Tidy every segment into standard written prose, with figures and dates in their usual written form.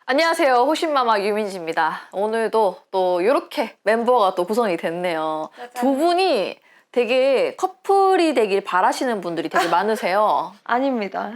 안녕하세요. 호신마마 유민지입니다. 오늘도 또 이렇게 멤버가 또 구성이 됐네요. 짜잔. 두 분이 되게 커플이 되길 바라시는 분들이 되게 많으세요. 아닙니다.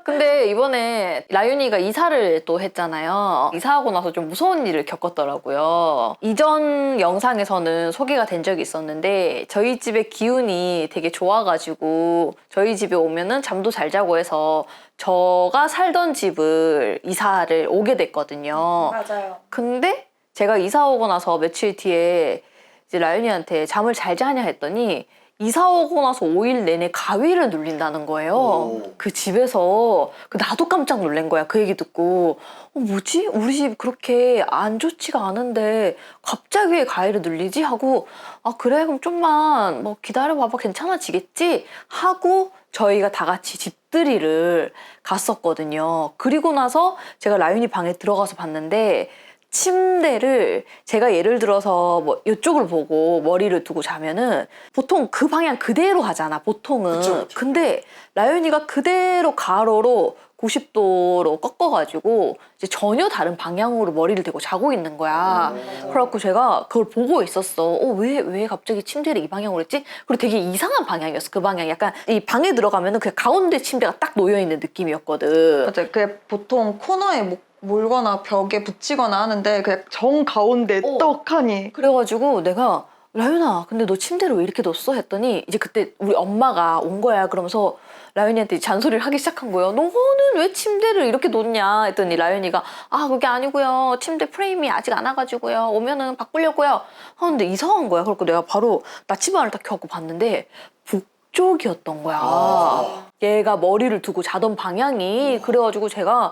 근데 이번에 라윤이가 이사를 또 했잖아요. 이사하고 나서 좀 무서운 일을 겪었더라고요. 이전 영상에서는 소개가 된 적이 있었는데 저희 집의 기운이 되게 좋아가지고 저희 집에 오면은 잠도 잘 자고 해서 저가 살던 집을 이사를 오게 됐거든요. 맞아요. 근데 제가 이사 오고 나서 며칠 뒤에 이제 라윤이한테 잠을 잘 자냐 했더니 이사 오고 나서 5일 내내 가위를 눌린다는 거예요. 오. 그 집에서. 나도 깜짝 놀란 거야. 그 얘기 듣고. 뭐지? 우리 집 그렇게 안 좋지가 않은데 갑자기 왜 가위를 눌리지? 하고 아 그래? 그럼 좀만 뭐 기다려봐봐. 괜찮아지겠지? 하고 저희가 다 같이 집들이를 갔었거든요. 그리고 나서 제가 라윤이 방에 들어가서 봤는데 침대를 제가 예를 들어서 뭐 이쪽을 보고 머리를 두고 자면은 보통 그 방향 그대로 가잖아, 보통은. 그쵸. 근데 라윤이가 그대로 가로로 90도로 꺾어가지고 이제 전혀 다른 방향으로 머리를 대고 자고 있는 거야. 그래갖고 제가 그걸 보고 있었어. 왜 갑자기 침대를 이 방향으로 했지? 그리고 되게 이상한 방향이었어, 그 방향이. 약간 이 방에 들어가면은 그냥 가운데 침대가 딱 놓여있는 느낌이었거든. 맞아요. 그게 보통 코너에 몰거나 벽에 붙이거나 하는데 그냥 정 가운데 떡하니. 그래가지고 내가 라윤아 근데 너 침대를 왜 이렇게 뒀어? 했더니 이제 그때 우리 엄마가 온 거야. 그러면서 라윤이한테 잔소리를 하기 시작한 거예요. 너는 왜 침대를 이렇게 놓냐? 했더니 라윤이가 아 그게 아니고요. 침대 프레임이 아직 안 와가지고요. 오면은 바꾸려고요. 근데 이상한 거야. 그래서 내가 바로 나침반을 딱 켜고 봤는데 북쪽이었던 거야. 얘가 머리를 두고 자던 방향이. 그래가지고 제가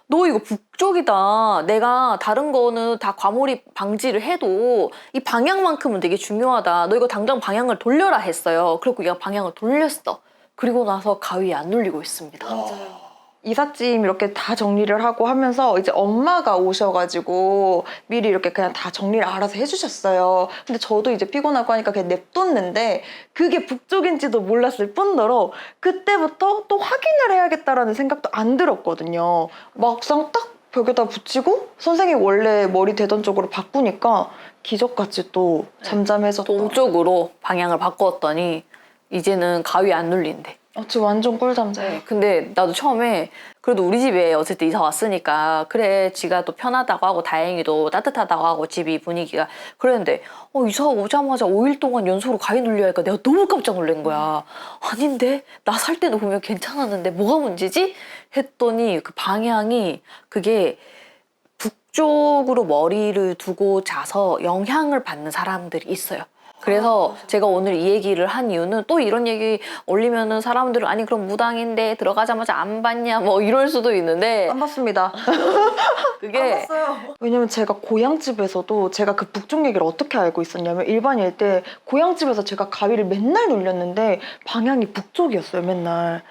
너 이거 북쪽이다. 내가 다른 거는 다 과몰입 방지를 해도 이 방향만큼은 되게 중요하다. 너 이거 당장 방향을 돌려라 했어요. 그리고 얘가 방향을 돌렸어. 그리고 나서 가위에 안 눌리고 있습니다. 이삿짐 이렇게 다 정리를 하고 하면서 이제 엄마가 오셔가지고 미리 이렇게 그냥 다 정리를 알아서 해주셨어요. 근데 저도 이제 피곤하고 하니까 그냥 냅뒀는데 그게 북쪽인지도 몰랐을 뿐더러 그때부터 또 확인을 해야겠다라는 생각도 안 들었거든요. 막상 딱 벽에다 붙이고 선생님 원래 머리 대던 쪽으로 바꾸니까 기적같이 또 잠잠해졌다. 동쪽으로 방향을 바꿨더니 이제는 가위에 안 눌린대. 저 완전 꿀잠자요. 근데 나도 처음에 그래도 우리 집에 어쨌든 이사 왔으니까 그래 지가 또 편하다고 하고 다행히도 따뜻하다고 하고 집이 분위기가 그랬는데 이사 오자마자 5일 동안 연속으로 가위 눌려야 하니까 내가 너무 깜짝 놀란 거야. 아닌데 나 살 때는 보면 괜찮았는데 뭐가 문제지? 했더니 그 방향이 그게 북쪽으로 머리를 두고 자서 영향을 받는 사람들이 있어요. 그래서 제가 오늘 이 얘기를 한 이유는 또 이런 얘기 올리면은 사람들은 아니 그럼 무당인데 들어가자마자 안 봤냐 뭐 이럴 수도 있는데 안 봤습니다. 그게 왜냐면 제가 고향집에서도 제가 그 북쪽 얘기를 어떻게 알고 있었냐면 일반일 때 고향집에서 제가 가위를 맨날 눌렸는데 방향이 북쪽이었어요, 맨날.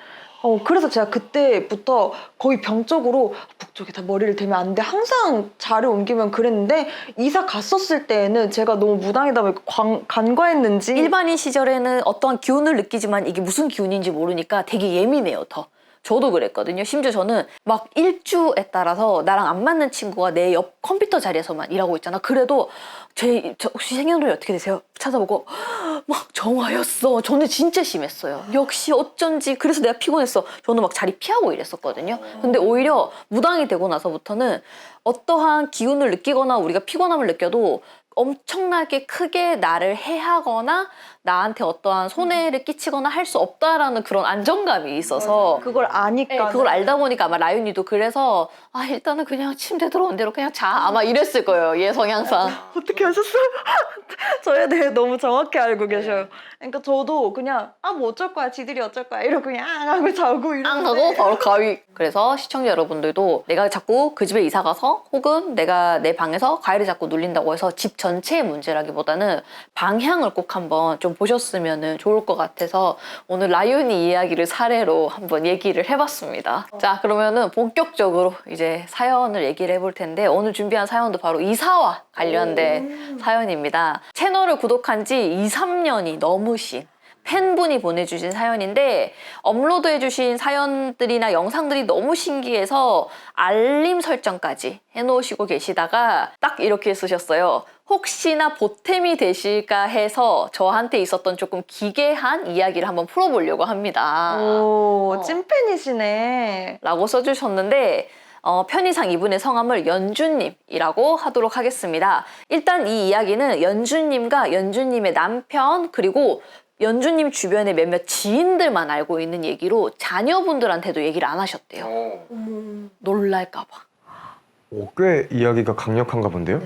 그래서 제가 그때부터 거의 병적으로 북쪽에다 머리를 대면 안 돼. 항상 자리 옮기면 그랬는데 이사 갔었을 때에는 제가 너무 무당이다 보니까 간과했는지 일반인 시절에는 어떠한 기운을 느끼지만 이게 무슨 기운인지 모르니까 되게 예민해요, 더. 저도 그랬거든요. 심지어 저는 막 일주에 따라서 나랑 안 맞는 친구가 내 옆 컴퓨터 자리에서만 일하고 있잖아. 그래도 저 혹시 생년월일 어떻게 되세요? 찾아보고 막 정화였어. 저는 진짜 심했어요. 역시 어쩐지. 그래서 내가 피곤했어. 저는 막 자리 피하고 이랬었거든요. 근데 오히려 무당이 되고 나서부터는 어떠한 기운을 느끼거나 우리가 피곤함을 느껴도 엄청나게 크게 나를 해하거나 나한테 어떠한 손해를 끼치거나 할 수 없다라는 그런 안정감이 있어서 그걸 아니까 그걸 알다 보니까 아마 라윤이도 그래서 일단은 그냥 침대 들어온 대로 그냥 자 아마 이랬을 거예요. 얘 성향상. 어떻게 하셨어요? 저에 대해 너무 정확히 알고 계셔요. 그러니까 저도 그냥 뭐 어쩔 거야, 지들이 어쩔 거야 이러고 그냥 하고 자고 앙 하고 이러는데 바로 가위. 그래서 시청자 여러분들도 내가 자꾸 그 집에 이사 가서 혹은 내가 내 방에서 가위를 자꾸 눌린다고 해서 집 전체의 문제라기보다는 방향을 꼭 한번 좀 보셨으면 좋을 것 같아서 오늘 라윤이 이야기를 사례로 한번 얘기를 해봤습니다. 자 그러면은 본격적으로 이제 사연을 얘기를 해볼 텐데 오늘 준비한 사연도 바로 이사와 관련된 사연입니다. 채널을 구독한 지 2, 3년이 넘으신 팬분이 보내주신 사연인데 업로드해주신 사연들이나 영상들이 너무 신기해서 알림 설정까지 해놓으시고 계시다가 딱 이렇게 쓰셨어요. 혹시나 보탬이 되실까 해서 저한테 있었던 조금 기괴한 이야기를 한번 풀어보려고 합니다. 오, 찐팬이시네. 라고 써주셨는데 편의상 이분의 성함을 연주님이라고 하도록 하겠습니다. 일단 이 이야기는 연주님과 연주님의 남편 그리고 연주님 주변의 몇몇 지인들만 알고 있는 얘기로 자녀분들한테도 얘기를 안 하셨대요. 놀랄까 봐. 꽤 이야기가 강력한가 본데요?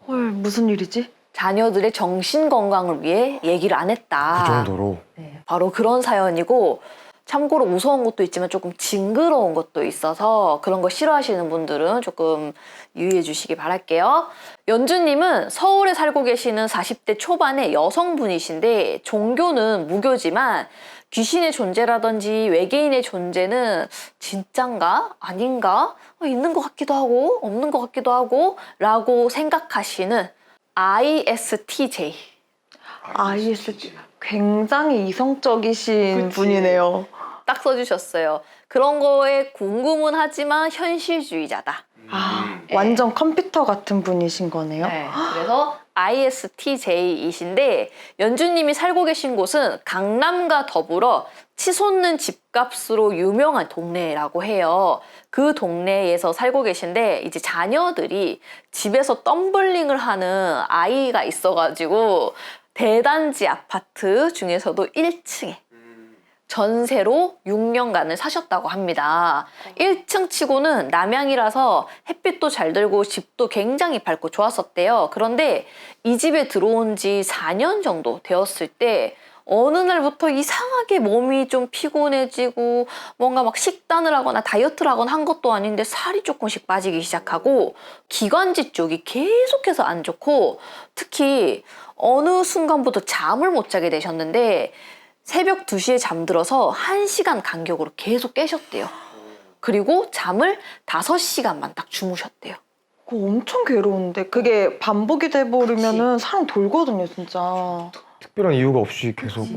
헐, 무슨 일이지? 자녀들의 정신 건강을 위해 얘기를 안 했다. 그 정도로. 바로 그런 사연이고 참고로 무서운 것도 있지만 조금 징그러운 것도 있어서 그런 거 싫어하시는 분들은 조금 유의해 주시기 바랄게요. 연주님은 서울에 살고 계시는 40대 초반의 여성분이신데 종교는 무교지만 귀신의 존재라든지 외계인의 존재는 진짠가? 아닌가? 있는 것 같기도 하고 없는 것 같기도 하고 라고 생각하시는 ISTJ. IST. 굉장히 이성적이신 그치. 분이네요. 딱 써주셨어요. 그런 거에 궁금은 하지만 현실주의자다. 완전 컴퓨터 같은 분이신 거네요. 네, 그래서 ISTJ이신데 연주님이 살고 계신 곳은 강남과 더불어 치솟는 집값으로 유명한 동네라고 해요. 그 동네에서 살고 계신데 이제 자녀들이 집에서 덤블링을 하는 아이가 있어가지고 대단지 아파트 중에서도 1층에 전세로 6년간을 사셨다고 합니다. 1층 치고는 남향이라서 햇빛도 잘 들고 집도 굉장히 밝고 좋았었대요. 그런데 이 집에 들어온 지 4년 정도 되었을 때 어느 날부터 이상하게 몸이 좀 피곤해지고 뭔가 막 식단을 하거나 다이어트를 하거나 한 것도 아닌데 살이 조금씩 빠지기 시작하고 기관지 쪽이 계속해서 안 좋고 특히 어느 순간부터 잠을 못 자게 되셨는데 새벽 2시에 잠들어서 1시간 간격으로 계속 깨셨대요. 그리고 잠을 5시간만 딱 주무셨대요. 그거 엄청 괴로운데 그게 반복이 돼버리면은 사람 돌거든요, 진짜. 특별한 이유가 없이 계속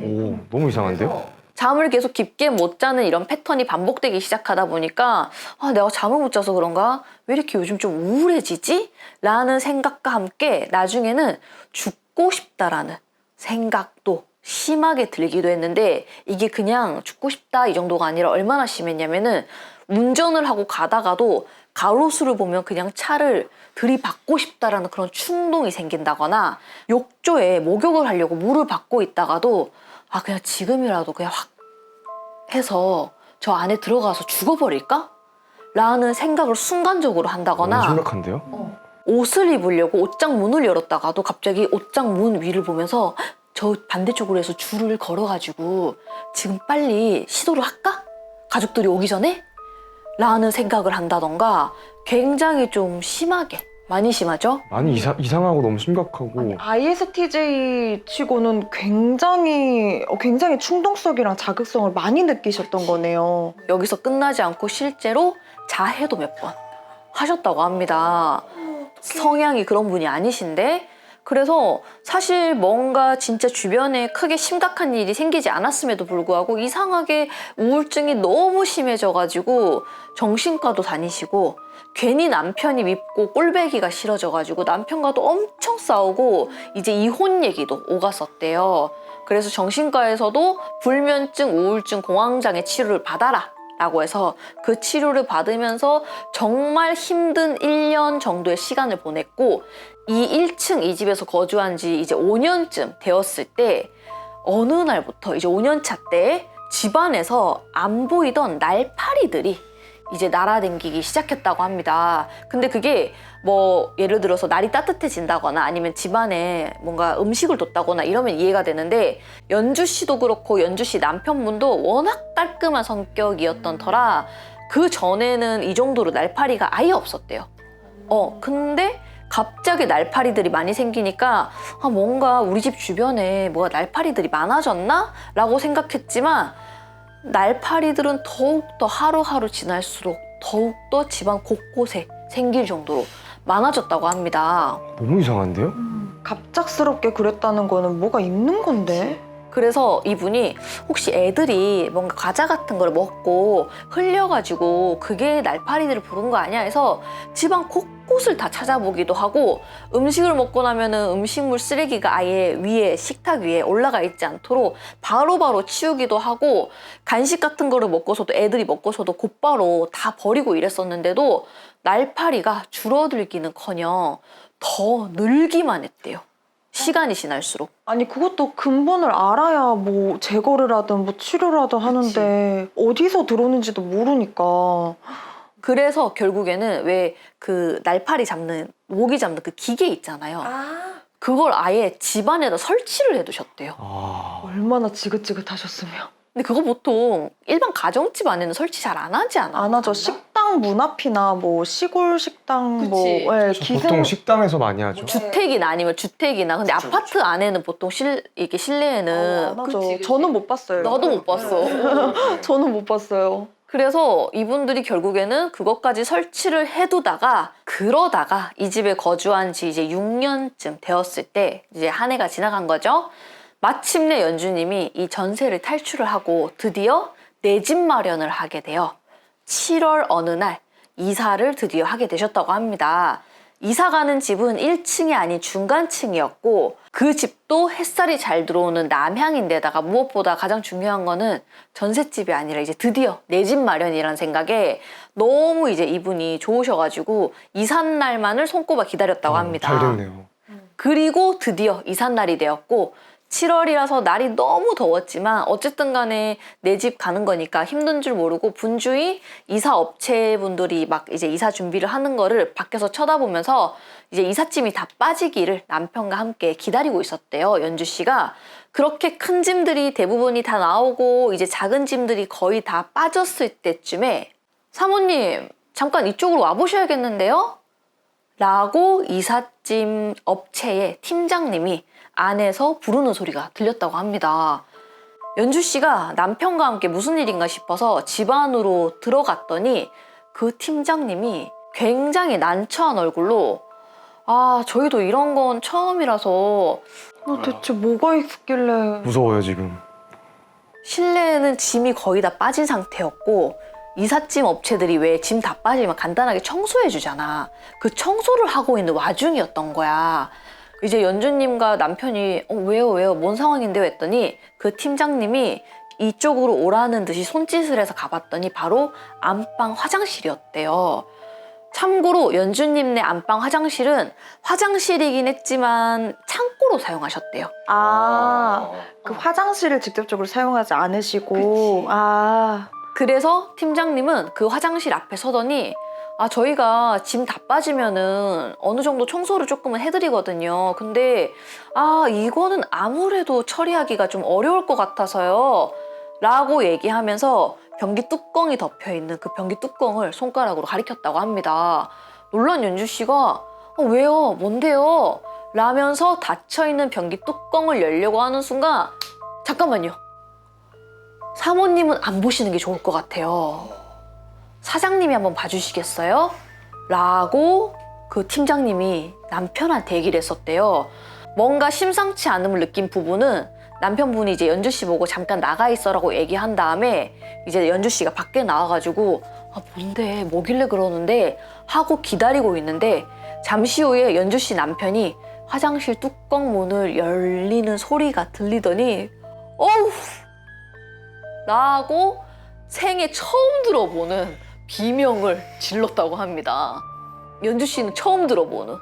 너무 이상한데요? 잠을 계속 깊게 못 자는 이런 패턴이 반복되기 시작하다 보니까 내가 잠을 못 자서 그런가? 왜 이렇게 요즘 좀 우울해지지? 라는 생각과 함께 나중에는 죽고 싶다라는 생각도 심하게 들기도 했는데 이게 그냥 죽고 싶다 이 정도가 아니라 얼마나 심했냐면은 운전을 하고 가다가도 가로수를 보면 그냥 차를 들이받고 싶다라는 그런 충동이 생긴다거나 욕조에 목욕을 하려고 물을 받고 있다가도 그냥 지금이라도 그냥 확 해서 저 안에 들어가서 죽어버릴까? 라는 생각을 순간적으로 한다거나 너무 심각한데요? 옷을 입으려고 옷장 문을 열었다가도 갑자기 옷장 문 위를 보면서 저 반대쪽으로 해서 줄을 걸어가지고 지금 빨리 시도를 할까? 가족들이 오기 전에? 라는 생각을 한다던가 굉장히 좀 심하게 많이 심하죠? 많이 이상하고 너무 심각하고 ISTJ 치고는 굉장히 충동성이랑 자극성을 많이 느끼셨던 거네요. 여기서 끝나지 않고 실제로 자해도 몇 번 하셨다고 합니다. 성향이 그런 분이 아니신데 그래서 사실 뭔가 진짜 주변에 크게 심각한 일이 생기지 않았음에도 불구하고 이상하게 우울증이 너무 심해져가지고 정신과도 다니시고 괜히 남편이 밉고 꼴배기가 싫어져가지고 남편과도 엄청 싸우고 이제 이혼 얘기도 오갔었대요. 그래서 정신과에서도 불면증, 우울증, 공황장애 치료를 받아라 라고 해서 그 치료를 받으면서 정말 힘든 1년 정도의 시간을 보냈고 이 1층 이 집에서 거주한 지 이제 5년쯤 되었을 때 어느 날부터 이제 5년차 때 집안에서 안 보이던 날파리들이 이제 날아다니기 시작했다고 합니다. 근데 그게 뭐 예를 들어서 날이 따뜻해진다거나 아니면 집안에 뭔가 음식을 뒀다거나 이러면 이해가 되는데 연주 씨도 그렇고 연주 씨 남편분도 워낙 깔끔한 성격이었던 터라 그 전에는 이 정도로 날파리가 아예 없었대요. 근데 갑자기 날파리들이 많이 생기니까 뭔가 우리 집 주변에 뭐가 날파리들이 많아졌나? 라고 생각했지만 날파리들은 더욱더 하루하루 지날수록 더욱더 집안 곳곳에 생길 정도로 많아졌다고 합니다. 너무 이상한데요? 갑작스럽게 그랬다는 거는 뭐가 있는 건데? 그래서 이분이 혹시 애들이 뭔가 과자 같은 걸 먹고 흘려가지고 그게 날파리들을 부른 거 아니야 해서 집안 곳곳을 다 찾아보기도 하고 음식을 먹고 나면은 음식물 쓰레기가 아예 위에 식탁 위에 올라가 있지 않도록 바로바로 치우기도 하고 간식 같은 거를 먹고서도 애들이 먹고서도 곧바로 다 버리고 이랬었는데도 날파리가 줄어들기는커녕 더 늘기만 했대요. 시간이 지날수록. 아니 그것도 근본을 알아야 뭐 제거를 하든 뭐 치료를 하든 하는데 어디서 들어오는지도 모르니까. 그래서 결국에는 왜 그 날파리 잡는 모기 잡는 그 기계 있잖아요. 그걸 아예 집안에다 설치를 해두셨대요. 아, 얼마나 지긋지긋하셨으면. 근데 그거 보통 일반 가정집 안에는 설치 잘 안 하지 않아? 안 하죠. 식당 문 앞이나 뭐 시골 식당 뭐 그치. 예, 보통 식당에서 많이 하죠. 주택이나 아니면 주택이나 근데 그쵸, 아파트 안에는 보통 이렇게 실내에는 안 하죠. 그치. 저는 못 봤어요. 나도 못 봤어. 저는 못 봤어요. 그래서 이분들이 결국에는 그것까지 설치를 해두다가 그러다가 이 집에 거주한 지 이제 6년쯤 되었을 때 이제 한 해가 지나간 거죠. 마침내 연주님이 이 전세를 탈출을 하고 드디어 내 집 마련을 하게 돼요. 7월 어느 날 이사를 드디어 하게 되셨다고 합니다. 이사 가는 집은 1층이 아닌 중간층이었고 그 집도 햇살이 잘 들어오는 남향인데다가 무엇보다 가장 중요한 거는 전셋집이 아니라 이제 드디어 내 집 마련이라는 생각에 너무 이제 이분이 좋으셔가지고 이삿 날만을 손꼽아 기다렸다고 합니다. 잘 됐네요. 그리고 드디어 이삿날이 되었고 7월이라서 날이 너무 더웠지만 어쨌든 간에 내 집 가는 거니까 힘든 줄 모르고 분주히 이사 업체분들이 막 이제 이사 준비를 하는 거를 밖에서 쳐다보면서 이제 이삿짐이 다 빠지기를 남편과 함께 기다리고 있었대요. 연주 씨가. 그렇게 큰 짐들이 대부분이 다 나오고 이제 작은 짐들이 거의 다 빠졌을 때쯤에 사모님 잠깐 이쪽으로 와보셔야겠는데요? 라고 이삿짐 업체의 팀장님이 안에서 부르는 소리가 들렸다고 합니다. 연주 씨가 남편과 함께 무슨 일인가 싶어서 집 안으로 들어갔더니 그 팀장님이 굉장히 난처한 얼굴로 아, 저희도 이런 건 처음이라서 대체 뭐가 있길래. 무서워요 지금. 실내에는 짐이 거의 다 빠진 상태였고 이삿짐 업체들이 왜 짐 다 빠지면 간단하게 청소해 주잖아. 그 청소를 하고 있는 와중이었던 거야. 이제 연주님과 남편이 왜요 뭔 상황인데요 했더니 그 팀장님이 이쪽으로 오라는 듯이 손짓을 해서 가봤더니 바로 안방 화장실이었대요. 참고로 연주님네 안방 화장실은 화장실이긴 했지만 창고로 사용하셨대요. 그 화장실을 직접적으로 사용하지 않으시고. 그치. 그래서 팀장님은 그 화장실 앞에 서더니 아, 저희가 짐 다 빠지면은 어느 정도 청소를 조금은 해드리거든요. 근데 이거는 아무래도 처리하기가 좀 어려울 것 같아서요. 라고 얘기하면서 변기 뚜껑이 덮여있는 그 변기 뚜껑을 손가락으로 가리켰다고 합니다. 놀란 연주 씨가 왜요? 뭔데요? 라면서 닫혀있는 변기 뚜껑을 열려고 하는 순간 잠깐만요. 사모님은 안 보시는 게 좋을 것 같아요. 사장님이 한번 봐주시겠어요? 라고 그 팀장님이 남편한테 얘기를 했었대요. 뭔가 심상치 않음을 느낀 부부는 남편분이 이제 연주 씨 보고 잠깐 나가 있어라고 얘기한 다음에 이제 연주 씨가 밖에 나와가지고 뭔데 뭐길래 그러는데 하고 기다리고 있는데 잠시 후에 연주 씨 남편이 화장실 뚜껑 문을 열리는 소리가 들리더니 어우 라고 생애 처음 들어보는 비명을 질렀다고 합니다. 연주 씨는 처음 들어보는.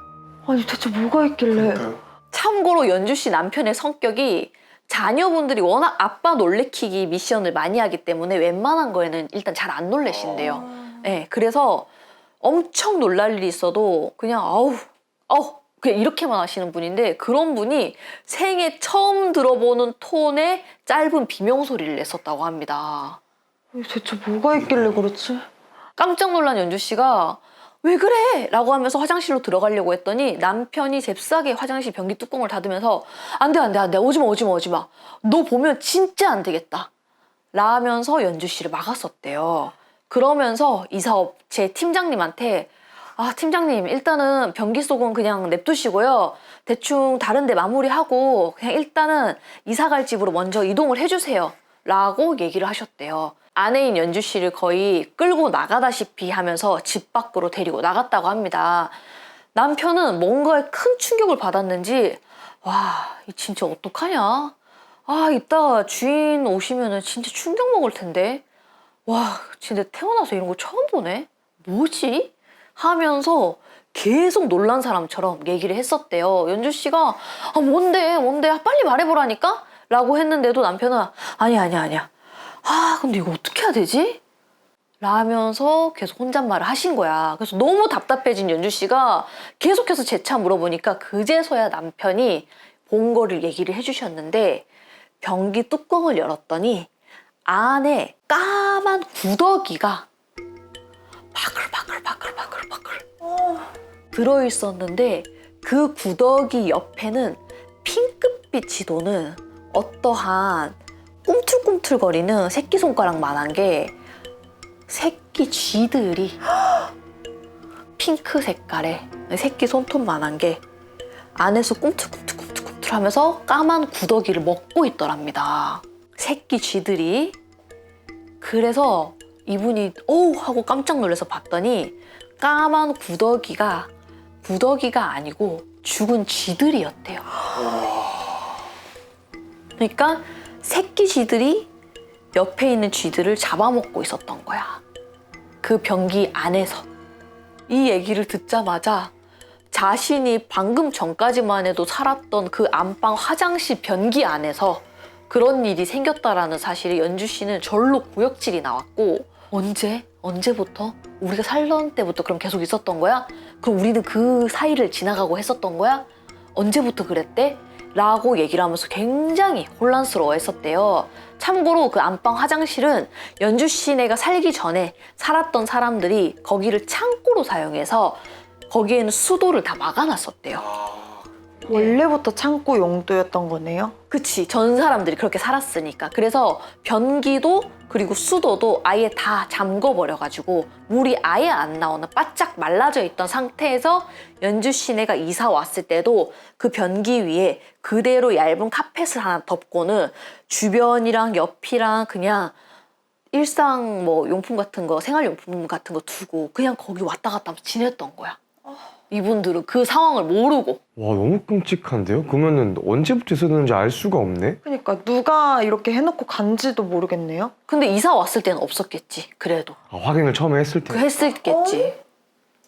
아니 대체 뭐가 있길래. 그러니까요. 참고로 연주 씨 남편의 성격이 자녀분들이 워낙 아빠 놀래키기 미션을 많이 하기 때문에 웬만한 거에는 일단 잘 안 놀래신대요. 네, 그래서 엄청 놀랄 일이 있어도 그냥 아우 그냥 이렇게만 하시는 분인데 그런 분이 생애 처음 들어보는 톤의 짧은 비명 소리를 냈었다고 합니다. 대체 뭐가 있길래 그렇지? 깜짝 놀란 연주 씨가 왜 그래? 라고 하면서 화장실로 들어가려고 했더니 남편이 잽싸게 화장실 변기 뚜껑을 닫으면서 안 돼 오지마 너 보면 진짜 안 되겠다 라면서 연주 씨를 막았었대요. 그러면서 이사업체 팀장님한테 아, 팀장님, 일단은 변기 속은 그냥 냅두시고요. 대충 다른 데 마무리하고 그냥 일단은 이사 갈 집으로 먼저 이동을 해주세요. 라고 얘기를 하셨대요. 아내인 연주 씨를 거의 끌고 나가다시피 하면서 집 밖으로 데리고 나갔다고 합니다. 남편은 뭔가에 큰 충격을 받았는지 와, 이 진짜 어떡하냐? 아, 이따가 주인 오시면은 진짜 충격 먹을 텐데. 와, 진짜 태어나서 이런 거 처음 보네? 뭐지? 하면서 계속 놀란 사람처럼 얘기를 했었대요. 연주 씨가 아, 뭔데? 아, 빨리 말해보라니까? 라고 했는데도 남편은 아니야. 아, 근데 이거 어떻게 해야 되지? 라면서 계속 혼잣말을 하신 거야. 그래서 너무 답답해진 연주 씨가 계속해서 재차 물어보니까 그제서야 남편이 본 거를 얘기를 해주셨는데 변기 뚜껑을 열었더니 안에 까만 구더기가 바글바글 들어있었는데 그 구더기 옆에는 핑크빛이 도는 어떠한 꿈틀꿈틀거리는 새끼손가락만한 게 새끼 쥐들이 핑크 색깔의 새끼 손톱만한 게 안에서 꿈틀꿈틀 하면서 까만 구더기를 먹고 있더랍니다. 새끼 쥐들이. 그래서 이분이 어우 하고 깜짝 놀라서 봤더니 까만 구더기가 아니고 죽은 쥐들이었대요. 그러니까 새끼 쥐들이 옆에 있는 쥐들을 잡아먹고 있었던 거야. 그 변기 안에서. 이 얘기를 듣자마자 자신이 방금 전까지만 해도 살았던 그 안방 화장실 변기 안에서 그런 일이 생겼다라는 사실에 연주 씨는 절로 구역질이 나왔고 언제부터? 우리가 살던 때부터 그럼 계속 있었던 거야? 그럼 우리는 그 사이를 지나가고 했었던 거야? 언제부터 그랬대? 라고 얘기를 하면서 굉장히 혼란스러워 했었대요. 참고로 그 안방 화장실은 연주 씨네가 살기 전에 살았던 사람들이 거기를 창고로 사용해서 거기에는 수도를 다 막아놨었대요. 원래부터 창고 용도였던 거네요? 그치, 전 사람들이 그렇게 살았으니까. 그래서 변기도 그리고 수도도 아예 다 잠궈버려가지고 물이 아예 안 나오는 바짝 말라져 있던 상태에서 연주 씨네가 이사 왔을 때도 그 변기 위에 그대로 얇은 카펫을 하나 덮고는 주변이랑 옆이랑 그냥 일상 뭐 용품 같은 거, 생활용품 같은 거 두고 그냥 거기 왔다 갔다 하면서 지냈던 거야. 이분들은 그 상황을 모르고. 와, 너무 끔찍한데요? 그러면은 언제부터 있었는지 알 수가 없네? 그러니까 누가 이렇게 해놓고 간지도 모르겠네요? 근데 이사 왔을 때는 없었겠지. 그래도 아, 확인을 처음에 했을 때. 했을겠지.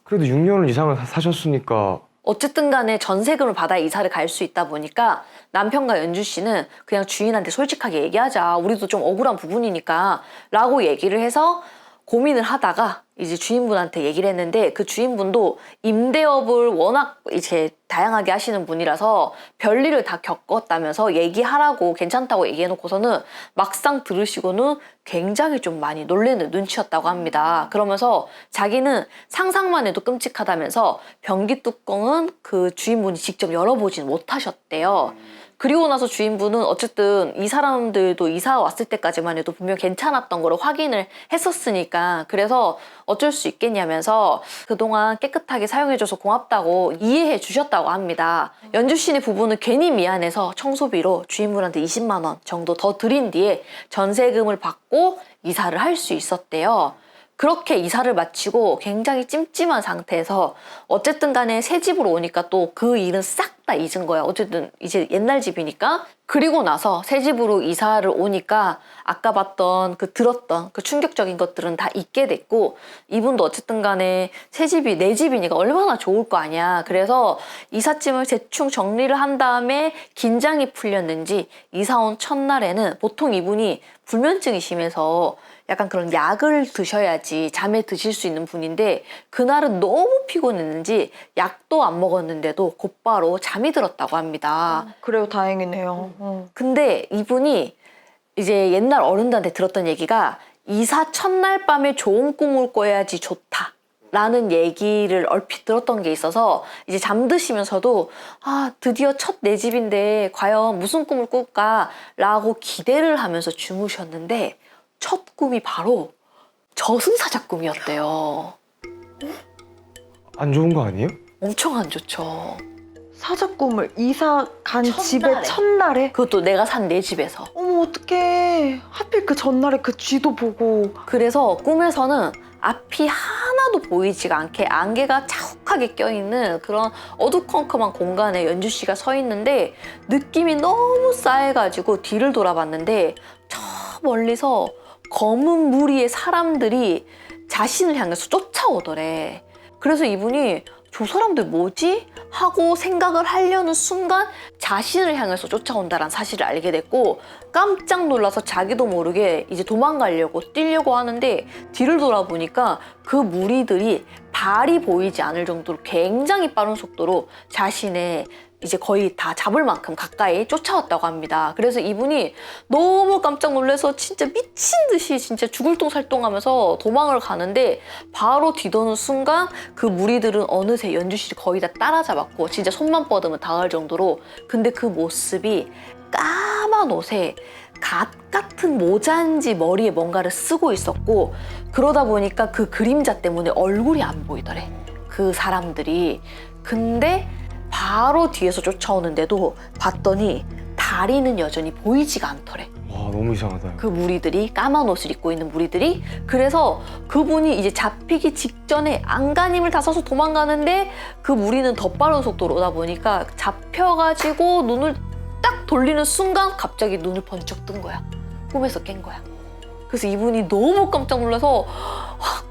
그래도 6년을 이상을 사셨으니까. 어쨌든 간에 전세금을 받아 이사를 갈 수 있다 보니까 남편과 연주 씨는 그냥 주인한테 솔직하게 얘기하자. 우리도 좀 억울한 부분이니까 라고 얘기를 해서 고민을 하다가 이제 주인분한테 얘기를 했는데 그 주인분도 임대업을 워낙 이제 다양하게 하시는 분이라서 별일을 다 겪었다면서 얘기하라고 괜찮다고 얘기해놓고서는 막상 들으시고는 굉장히 좀 많이 놀라는 눈치였다고 합니다. 그러면서 자기는 상상만 해도 끔찍하다면서 변기 뚜껑은 그 주인분이 직접 열어보진 못하셨대요. 그리고 나서 주인분은 어쨌든 이 사람들도 이사 왔을 때까지만 해도 분명 괜찮았던 거를 확인을 했었으니까 그래서 어쩔 수 있겠냐면서 그동안 깨끗하게 사용해줘서 고맙다고 이해해 주셨다고 합니다. 연주 씨네 부부는 괜히 미안해서 청소비로 주인분한테 20만 원 정도 더 드린 뒤에 전세금을 받고 이사를 할 수 있었대요. 그렇게 이사를 마치고 굉장히 찜찜한 상태에서 어쨌든 간에 새 집으로 오니까 또 그 일은 싹 다 잊은 거야. 어쨌든 이제 옛날 집이니까. 그리고 나서 새 집으로 이사를 오니까 아까 봤던 들었던 그 충격적인 것들은 다 잊게 됐고 이분도 어쨌든 간에 새 집이 내 집이니까 얼마나 좋을 거 아니야. 그래서 이삿짐을 대충 정리를 한 다음에 긴장이 풀렸는지 이사 온 첫날에는 보통 이분이 불면증이 심해서 약간 그런 약을 드셔야지 잠에 드실 수 있는 분인데 그날은 너무 피곤했는지 약도 안 먹었는데도 곧바로 잠이 들었다고 합니다. 그래요, 다행이네요. 근데 이분이 이제 옛날 어른들한테 들었던 얘기가 이사 첫날 밤에 좋은 꿈을 꿔야지 좋다. 라는 얘기를 얼핏 들었던 게 있어서 이제 잠드시면서도 아 드디어 첫 내 집인데 과연 무슨 꿈을 꿀까 라고 기대를 하면서 주무셨는데 첫 꿈이 바로 저승사자 꿈이었대요. 안 좋은 거 아니에요? 엄청 안 좋죠. 사자 꿈을 이사 간 첫날에. 집의 첫날에? 그것도 내가 산 내 집에서. 어머 어떡해. 하필 그 전날에 그 쥐도 보고. 그래서 꿈에서는 앞이 하나도 보이지가 않게 안개가 자욱하게 껴있는 그런 어두컴컴한 공간에 연주 씨가 서 있는데 느낌이 너무 싸해가지고 뒤를 돌아봤는데 저 멀리서 검은 무리의 사람들이 자신을 향해서 쫓아오더래. 그래서 이분이 저 사람들 뭐지? 하고 생각을 하려는 순간 자신을 향해서 쫓아온다는 사실을 알게 됐고 깜짝 놀라서 자기도 모르게 이제 도망가려고 뛰려고 하는데 뒤를 돌아보니까 그 무리들이 발이 보이지 않을 정도로 굉장히 빠른 속도로 자신의 이제 거의 다 잡을 만큼 가까이 쫓아왔다고 합니다. 그래서 이분이 너무 깜짝 놀라서 진짜 미친 듯이 진짜 죽을 똥살똥 하면서 도망을 가는데 바로 뒤도는 순간 그 무리들은 어느새 연주실이 거의 다 따라잡았고 진짜 손만 뻗으면 닿을 정도로 근데 그 모습이 까만 옷에 갓 같은 모자인지 머리에 뭔가를 쓰고 있었고 그러다 보니까 그 그림자 때문에 얼굴이 안 보이더래. 그 사람들이. 근데 바로 뒤에서 쫓아오는데도 봤더니 다리는 여전히 보이지가 않더래. 와 너무 이상하다. 그 무리들이 까만 옷을 입고 있는 무리들이 그래서 그분이 이제 잡히기 직전에 안간힘을 다 써서 도망가는데 그 무리는 더 빠른 속도로 오다 보니까 잡혀가지고 눈을 딱 돌리는 순간 갑자기 눈을 번쩍 뜬 거야. 꿈에서 깬 거야. 그래서 이분이 너무 깜짝 놀라서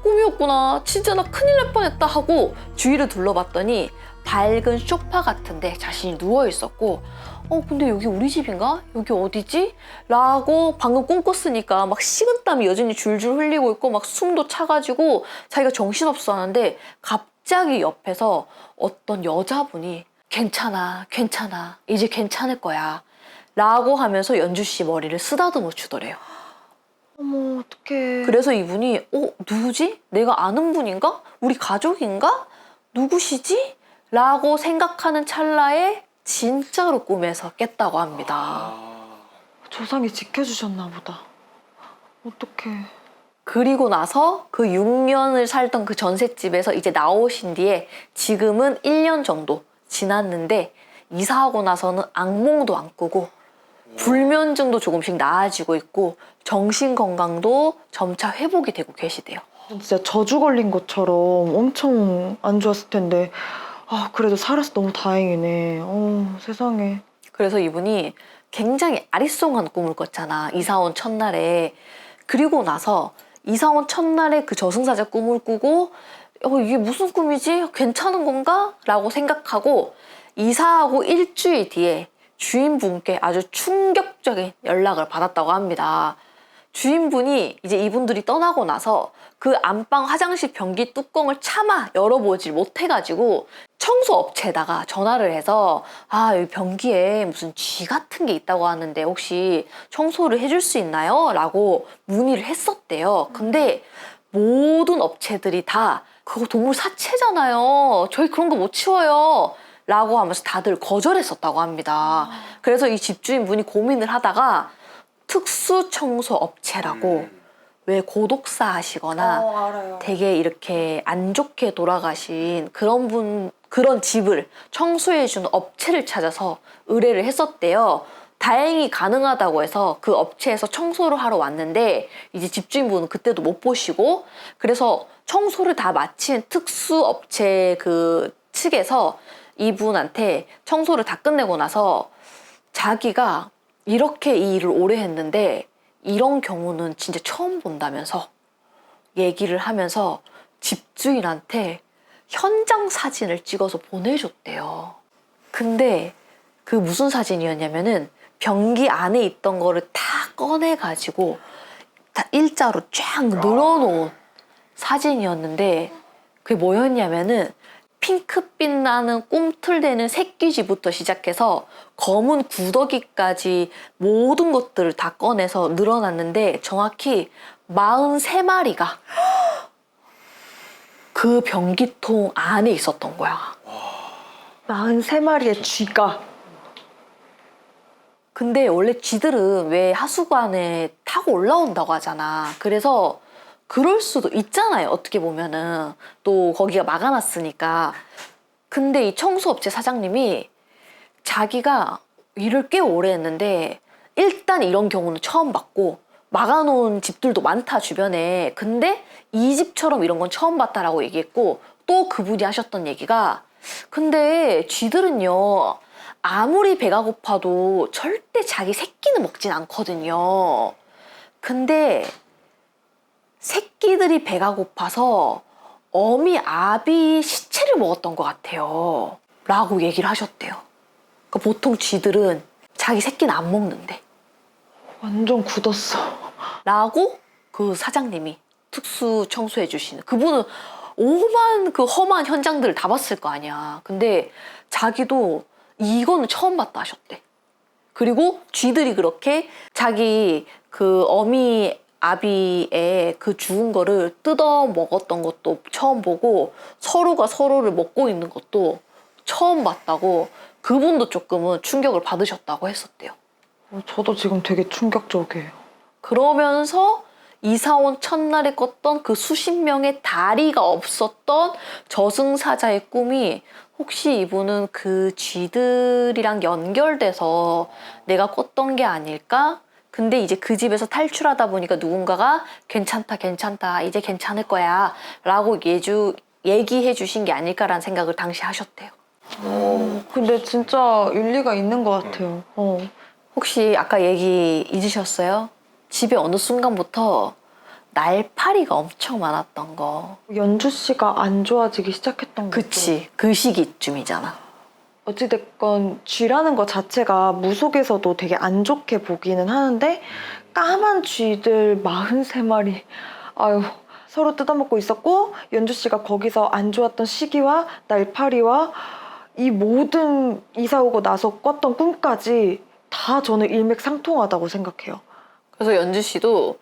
꿈이었구나. 진짜 나 큰일 날 뻔했다 하고 주위를 둘러봤더니 밝은 소파 같은데 자신이 누워 있었고 근데 여기 우리 집인가? 여기 어디지? 라고 방금 꿈 꿨으니까 막 식은땀이 여전히 줄줄 흘리고 있고 막 숨도 차가지고 자기가 정신없어 하는데 갑자기 옆에서 어떤 여자분이 괜찮아 괜찮아 이제 괜찮을 거야 라고 하면서 연주 씨 머리를 쓰다듬어 주더래요. 어머 어떡해. 그래서 이분이 누구지? 내가 아는 분인가? 우리 가족인가? 누구시지? 라고 생각하는 찰나에 진짜로 꿈에서 깼다고 합니다. 조상이 지켜주셨나 보다. 어떡해. 그리고 나서 그 6년을 살던 그 전셋집에서 이제 나오신 뒤에 지금은 1년 정도 지났는데 이사하고 나서는 악몽도 안 꾸고 불면증도 조금씩 나아지고 있고 정신 건강도 점차 회복이 되고 계시대요. 진짜 저주 걸린 것처럼 엄청 안 좋았을 텐데 그래도 살아서 너무 다행이네. 세상에. 그래서 이분이 굉장히 아리송한 꿈을 꿨잖아. 이사 온 첫날에. 그리고 나서 이사 온 첫날에 그 저승사자 꿈을 꾸고 이게 무슨 꿈이지? 괜찮은 건가? 라고 생각하고 이사하고 일주일 뒤에 주인분께 아주 충격적인 연락을 받았다고 합니다. 주인분이 이제 이분들이 떠나고 나서 그 안방 화장실 변기 뚜껑을 차마 열어보질 못해가지고 청소업체에다가 전화를 해서 여기 변기에 무슨 쥐 같은 게 있다고 하는데 혹시 청소를 해줄 수 있나요? 라고 문의를 했었대요. 근데 모든 업체들이 다 그거 동물 사체잖아요. 저희 그런 거 못 치워요. 라고 하면서 다들 거절했었다고 합니다. 그래서 이 집주인분이 고민을 하다가 특수청소 업체라고 왜 고독사 하시거나 알아요. 되게 이렇게 안 좋게 돌아가신 그런 집을 청소해주는 업체를 찾아서 의뢰를 했었대요. 다행히 가능하다고 해서 그 업체에서 청소를 하러 왔는데 이제 집주인분은 그때도 못 보시고 그래서 청소를 다 마친 특수업체 그 측에서 이분한테 청소를 다 끝내고 나서 자기가 이렇게 이 일을 오래 했는데 이런 경우는 진짜 처음 본다면서 얘기를 하면서 집주인한테 현장 사진을 찍어서 보내줬대요. 근데 그 무슨 사진이었냐면은 변기 안에 있던 거를 다 꺼내가지고 다 일자로 쫙 늘어놓은 사진이었는데 그게 뭐였냐면은 핑크빛 나는 꿈틀대는 새끼쥐부터 시작해서 검은 구더기까지 모든 것들을 다 꺼내서 늘어났는데 정확히 43마리가 그 변기통 안에 있었던 거야. 43마리의 쥐가. 근데 원래 쥐들은 왜 하수관에 타고 올라온다고 하잖아. 그래서 그럴 수도 있잖아요. 어떻게 보면은 또 거기가 막아놨으니까. 근데 이 청소업체 사장님이 자기가 일을 꽤 오래 했는데 일단 이런 경우는 처음 봤고 막아놓은 집들도 많다 주변에. 근데 이 집처럼 이런 건 처음 봤다라고 얘기했고, 또 그분이 하셨던 얘기가, 근데 쥐들은요 아무리 배가 고파도 절대 자기 새끼는 먹진 않거든요. 근데 새끼들이 배가 고파서 어미 아비 시체를 먹었던 것 같아요 라고 얘기를 하셨대요. 그러니까 보통 쥐들은 자기 새끼는 안 먹는데 완전 굳었어. 라고 그 사장님이, 특수 청소해 주시는 그분은 오만 그 험한 현장들을 다 봤을 거 아니야. 근데 자기도 이거는 처음 봤다 하셨대. 그리고 쥐들이 그렇게 자기 그 어미 아비의 그 죽은 거를 뜯어 먹었던 것도 처음 보고, 서로가 서로를 먹고 있는 것도 처음 봤다고 그분도 조금은 충격을 받으셨다고 했었대요. 저도 지금 되게 충격적이에요. 그러면서 이사 온 첫날에 꿨던 그 수십 명의 다리가 없었던 저승사자의 꿈이, 혹시 이분은 그 쥐들이랑 연결돼서 내가 꿨던 게 아닐까? 근데 이제 그 집에서 탈출하다 보니까 누군가가 괜찮다 괜찮다 이제 괜찮을 거야 라고 얘기해 주신 게 아닐까라는 생각을 당시 하셨대요. 근데 진짜 일리가 있는 것 같아요. 혹시 아까 얘기 잊으셨어요? 집에 어느 순간부터 날파리가 엄청 많았던 거. 연주 씨가 안 좋아지기 시작했던 거죠. 그치, 그 시기쯤이잖아. 어찌됐건 쥐라는 것 자체가 무속에서도 되게 안 좋게 보기는 하는데, 까만 쥐들 43마리 아유 서로 뜯어먹고 있었고, 연주 씨가 거기서 안 좋았던 시기와 날파리와 이 모든 이사 오고 나서 꿨던 꿈까지 다 저는 일맥상통하다고 생각해요. 그래서 연주 씨도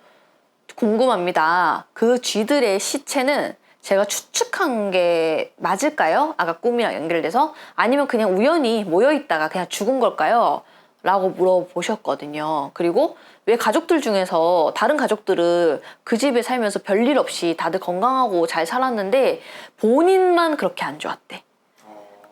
궁금합니다. 그 쥐들의 시체는 제가 추측한 게 맞을까요? 아까 꿈이랑 연결돼서? 아니면 그냥 우연히 모여있다가 그냥 죽은 걸까요? 라고 물어보셨거든요. 그리고 왜 가족들 중에서 다른 가족들은 그 집에 살면서 별일 없이 다들 건강하고 잘 살았는데 본인만 그렇게 안 좋았대.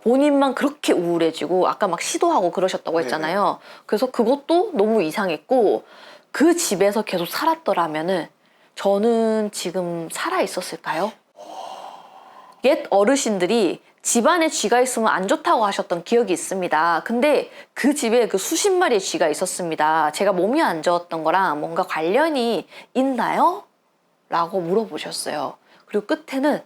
본인만 그렇게 우울해지고 아까 막 시도하고 그러셨다고 했잖아요. 그래서 그것도 너무 이상했고, 그 집에서 계속 살았더라면은 저는 지금 살아 있었을까요? 옛 어르신들이 집안에 쥐가 있으면 안 좋다고 하셨던 기억이 있습니다. 근데 그 집에 그 수십 마리의 쥐가 있었습니다. 제가 몸이 안 좋았던 거랑 뭔가 관련이 있나요? 라고 물어보셨어요. 그리고 끝에는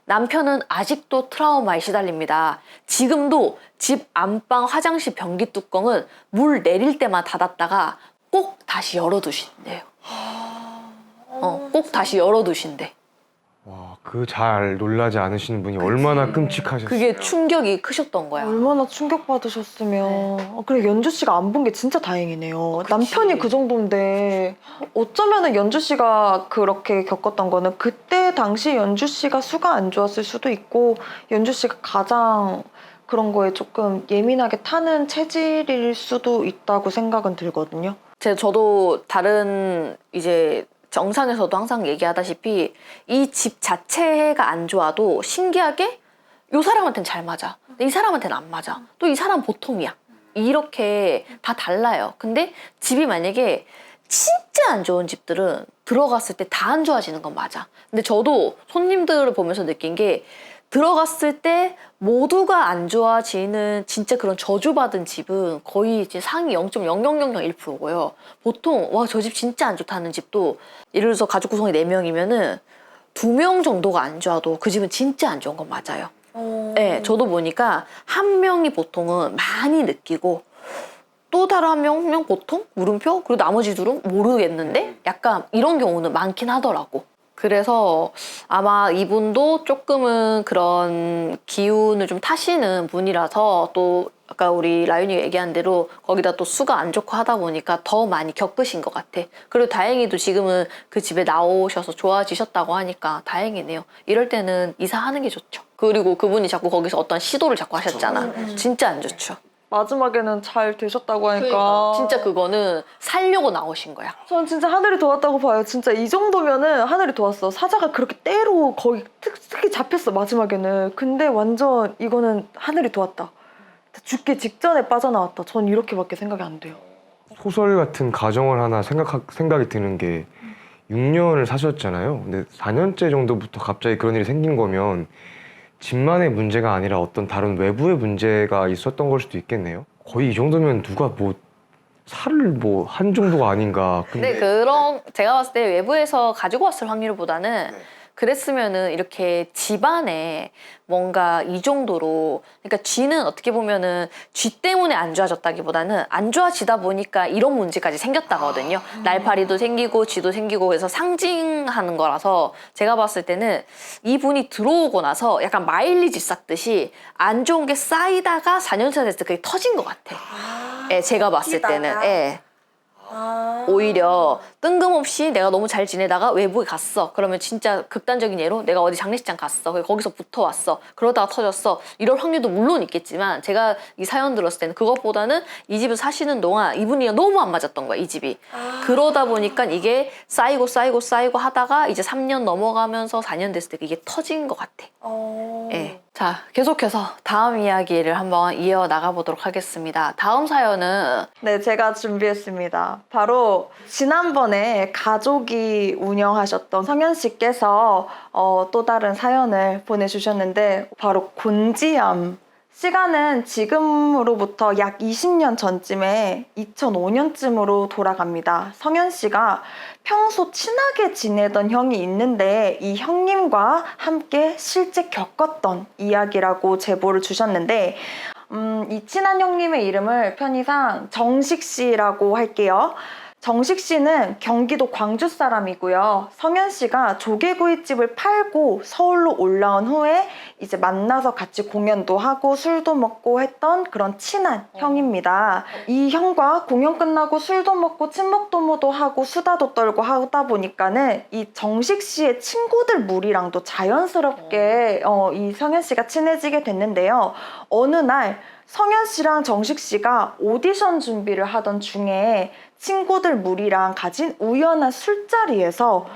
남편은 아직도 트라우마에 시달립니다. 지금도 집 안방 화장실 변기 뚜껑은 물 내릴 때만 닫았다가 꼭 다시 열어두신대요. 꼭 다시 열어두신대. 와, 그 잘 놀라지 않으시는 분이 얼마나 끔찍하셨어요. 그게 충격이 크셨던 거야. 얼마나 충격받으셨으면. 그래, 연주 씨가 안 본 게 진짜 다행이네요. 남편이 그 정도인데 어쩌면은 연주 씨가 그렇게 겪었던 거는 그때 당시 연주 씨가 수가 안 좋았을 수도 있고, 연주 씨가 가장 그런 거에 조금 예민하게 타는 체질일 수도 있다고 생각은 들거든요. 저도 다른 이제 영상에서도 항상 얘기하다시피 이 집 자체가 안 좋아도 신기하게 이 사람한테는 잘 맞아. 근데 이 사람한테는 안 맞아. 또 이 사람 보통이야. 이렇게 다 달라요. 근데 집이 만약에 진짜 안 좋은 집들은 들어갔을 때 다 안 좋아지는 건 맞아. 근데 저도 손님들을 보면서 느낀 게, 들어갔을 때 모두가 안 좋아지는 진짜 그런 저주받은 집은 거의 이제 상위 0.00001%고요. 보통 와, 저 집 진짜 안 좋다는 집도, 예를 들어서 가족 구성이 4명이면은 2명 정도가 안 좋아도 그 집은 진짜 안 좋은 건 맞아요. 네, 저도 보니까 한 명이 보통은 많이 느끼고, 또 다른 한 명 보통 물음표, 그리고 나머지 둘은 모르겠는데, 약간 이런 경우는 많긴 하더라고. 그래서 아마 이분도 조금은 그런 기운을 좀 타시는 분이라서, 또 아까 우리 라윤이가 얘기한 대로 거기다 또 수가 안 좋고 하다 보니까 더 많이 겪으신 것 같아. 그리고 다행히도 지금은 그 집에 나오셔서 좋아지셨다고 하니까 다행이네요. 이럴 때는 이사하는 게 좋죠. 그리고 그분이 자꾸 거기서 어떤 시도를 자꾸 하셨잖아. 진짜 안 좋죠. 마지막에는 잘 되셨다고 하니까 그러니까 진짜 그거는 살려고 나오신 거야. 전 진짜 하늘이 도왔다고 봐요. 진짜 이 정도면은 하늘이 도왔어. 사자가 그렇게 때로 거의 특히 잡혔어 마지막에는. 근데 완전 이거는 하늘이 도왔다. 죽기 직전에 빠져나왔다. 전 이렇게밖에 생각이 안 돼요. 소설 같은 가정을 하나 생각이 드는 게 6년을 사셨잖아요. 근데 4년째 정도부터 갑자기 그런 일이 생긴 거면 집만의 문제가 아니라 어떤 다른 외부의 문제가 있었던 걸 수도 있겠네요. 거의 이 정도면 누가 뭐 살을 뭐 한 정도가 아닌가. 근데 그런 제가 봤을 때 외부에서 가지고 왔을 확률보다는 그랬으면은 이렇게 집안에 뭔가 이 정도로 그러니까 쥐는 어떻게 보면은 쥐 때문에 안 좋아졌다기보다는 안 좋아지다 보니까 이런 문제까지 생겼다거든요. 날파리도 생기고 쥐도 생기고 그래서 상징하는 거라서 제가 봤을 때는 이분이 들어오고 나서 약간 마일리지 쌓듯이 안 좋은 게 쌓이다가 4년차 됐을 때 그게 터진 것 같아. 예, 제가 봤을 때는. 예. 오히려 뜬금없이 내가 너무 잘 지내다가 외부에 갔어. 그러면 진짜 극단적인 예로 내가 어디 장례식장 갔어. 거기서 붙어왔어. 그러다가 터졌어. 이럴 확률도 물론 있겠지만 제가 이 사연 들었을 때는 그것보다는 이 집을 사시는 동안 이분이랑 너무 안 맞았던 거야, 이 집이. 그러다 보니까 이게 쌓이고 하다가 이제 3년 넘어가면서 4년 됐을 때 이게 터진 것 같아. 예. 자, 계속해서 다음 이야기를 한번 이어나가 보도록 하겠습니다. 다음 사연은 네, 제가 준비했습니다. 바로 지난번에 가족이 운영하셨던 성현 씨께서 또 다른 사연을 보내주셨는데 바로 곤지암. 시간은 지금으로부터 약 20년 전쯤에 2005년쯤으로 돌아갑니다. 성현 씨가 평소 친하게 지내던 형이 있는데 이 형님과 함께 실제 겪었던 이야기라고 제보를 주셨는데 이 친한 형님의 이름을 편의상 정식 씨라고 할게요. 정식 씨는 경기도 광주 사람이고요. 성현 씨가 조개구이집을 팔고 서울로 올라온 후에 이제 만나서 같이 공연도 하고 술도 먹고 했던 그런 친한 형입니다. 이 형과 공연 끝나고 술도 먹고 친목도모도 하고 수다도 떨고 하다 보니까는 이 정식 씨의 친구들 무리랑도 자연스럽게 이 성현 씨가 친해지게 됐는데요. 어느 날 성현 씨랑 정식 씨가 오디션 준비를 하던 중에 친구들 무리랑 가진 우연한 술자리에서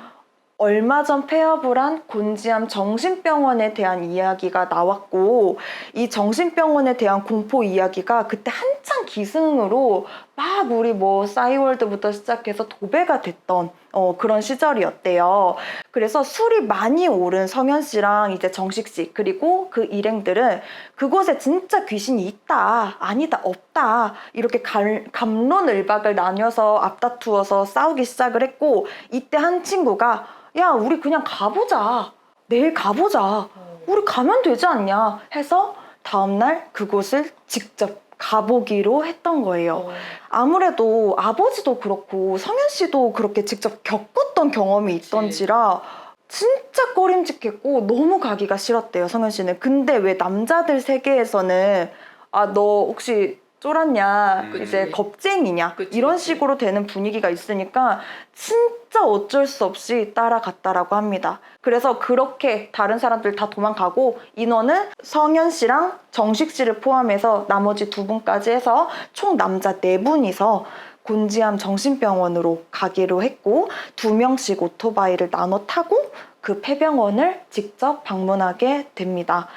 얼마 전 폐업을 한 곤지암 정신병원에 대한 이야기가 나왔고 이 정신병원에 대한 공포 이야기가 그때 한창 기승으로 막 우리 뭐 싸이월드부터 시작해서 도배가 됐던 그런 시절이었대요. 그래서 술이 많이 오른 성현 씨랑 이제 정식 씨 그리고 그 일행들은 그곳에 진짜 귀신이 있다 아니다 없다 이렇게 갑론을박을 나뉘어서 앞다투어서 싸우기 시작을 했고 이때 한 친구가 야 우리 그냥 가보자 내일 가보자 우리 가면 되지 않냐 해서 다음날 그곳을 직접 가보기로 했던 거예요. 아무래도 아버지도 그렇고 성현 씨도 그렇게 직접 겪었던 경험이 있던지라 진짜 꺼림직했고 너무 가기가 싫었대요, 성현 씨는. 근데 왜 남자들 세계에서는 아, 너 혹시 쫄았냐, 이제 겁쟁이냐 이런 식으로 되는 분위기가 있으니까 진짜 어쩔 수 없이 따라갔다라고 합니다. 그래서 그렇게 다른 사람들 다 도망가고 인원은 성현 씨랑 정식 씨를 포함해서 나머지 2분까지 해서 총 남자 4분이서 곤지암 정신병원으로 가기로 했고 2명씩 오토바이를 나눠 타고 그 폐병원을 직접 방문하게 됩니다.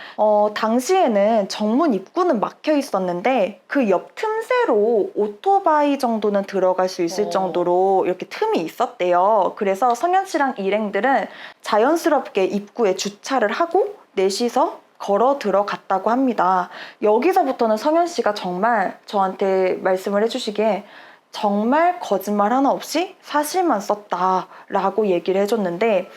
당시에는 정문 입구는 막혀 있었는데 그 옆 틈새로 오토바이 정도는 들어갈 수 있을 정도로 이렇게 틈이 있었대요. 그래서 성현 씨랑 일행들은 자연스럽게 입구에 주차를 하고 넷이서 걸어 들어갔다고 합니다. 여기서부터는 성현 씨가 정말 저한테 말씀을 해주시기에 정말 거짓말 하나 없이 사실만 썼다라고 얘기를 해줬는데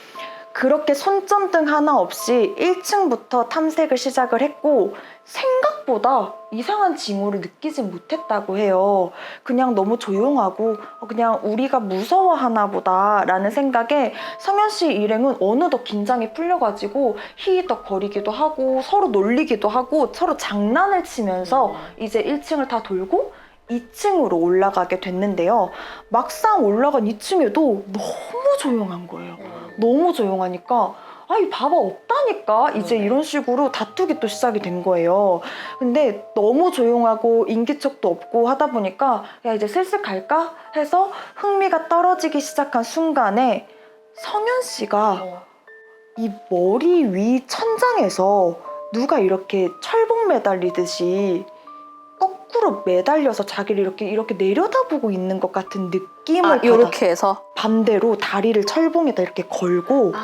그렇게 손전등 하나 없이 1층부터 탐색을 시작을 했고 생각보다 이상한 징후를 느끼지 못했다고 해요. 그냥 너무 조용하고 그냥 우리가 무서워하나 보다 라는 생각에 성현 씨 일행은 어느덧 긴장이 풀려가지고 히히덕거리기도 하고 서로 놀리기도 하고 서로 장난을 치면서 이제 1층을 다 돌고 2층으로 올라가게 됐는데요. 막상 올라간 2층에도 너무 조용한 거예요. 너무 조용하니까 아이 봐봐 없다니까 이제 이런 식으로 다투기 또 시작이 된 거예요. 근데 너무 조용하고 인기척도 없고 하다 보니까 야 이제 슬슬 갈까 해서 흥미가 떨어지기 시작한 순간에 성현 씨가 이 머리 위 천장에서 누가 이렇게 철봉 매달리듯이 거꾸로 매달려서 자기를 이렇게 내려다보고 있는 것 같은 느낌을 이렇게 해서 반대로 다리를 철봉에다 이렇게 걸고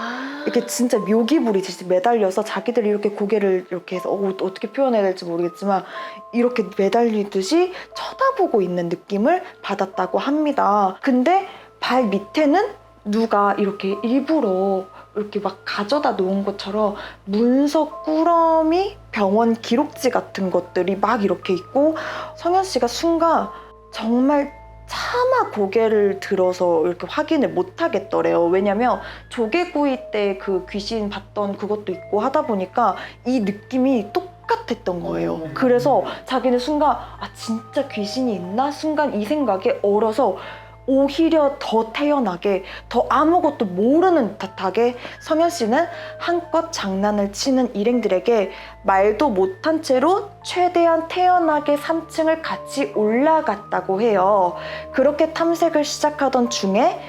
이렇게 진짜 묘기 부리듯이 매달려서 자기들이 이렇게 고개를 이렇게 해서 어떻게 표현해야 될지 모르겠지만 이렇게 매달리듯이 쳐다보고 있는 느낌을 받았다고 합니다. 근데 발 밑에는 누가 이렇게 일부러 이렇게 막 가져다 놓은 것처럼 문서 꾸러미 병원 기록지 같은 것들이 막 이렇게 있고 성현 씨가 순간 정말 차마 고개를 들어서 이렇게 확인을 못 하겠더래요. 왜냐면 조개구이 때 그 귀신 봤던 그것도 있고 하다 보니까 이 느낌이 똑같았던 거예요. 그래서 자기는 순간 진짜 귀신이 있나? 순간 이 생각에 얼어서 오히려 더 태연하게 더 아무것도 모르는 듯하게 성현 씨는 한껏 장난을 치는 일행들에게 말도 못한 채로 최대한 태연하게 3층을 같이 올라갔다고 해요. 그렇게 탐색을 시작하던 중에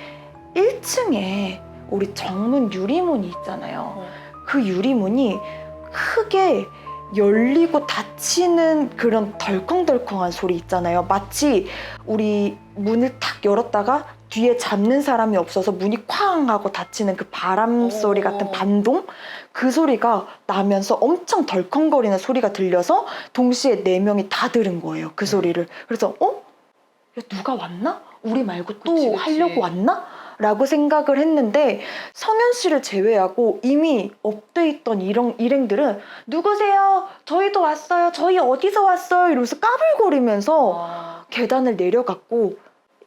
1층에 우리 정문 유리문이 있잖아요. 그 유리문이 크게 열리고 닫히는 그런 덜컹덜컹한 소리 있잖아요. 마치 우리 문을 탁 열었다가 뒤에 잡는 사람이 없어서 문이 쾅 하고 닫히는 그 바람 소리 같은 반동? 그 소리가 나면서 엄청 덜컹거리는 소리가 들려서 동시에 4명이 다 들은 거예요. 그 소리를. 그래서 야, 누가 왔나? 우리 말고 또 그치. 하려고 왔나? 라고 생각을 했는데 성현 씨를 제외하고 이미 업돼 있던 일행들은 누구세요? 저희도 왔어요. 저희 어디서 왔어요? 이러면서 까불거리면서 계단을 내려갔고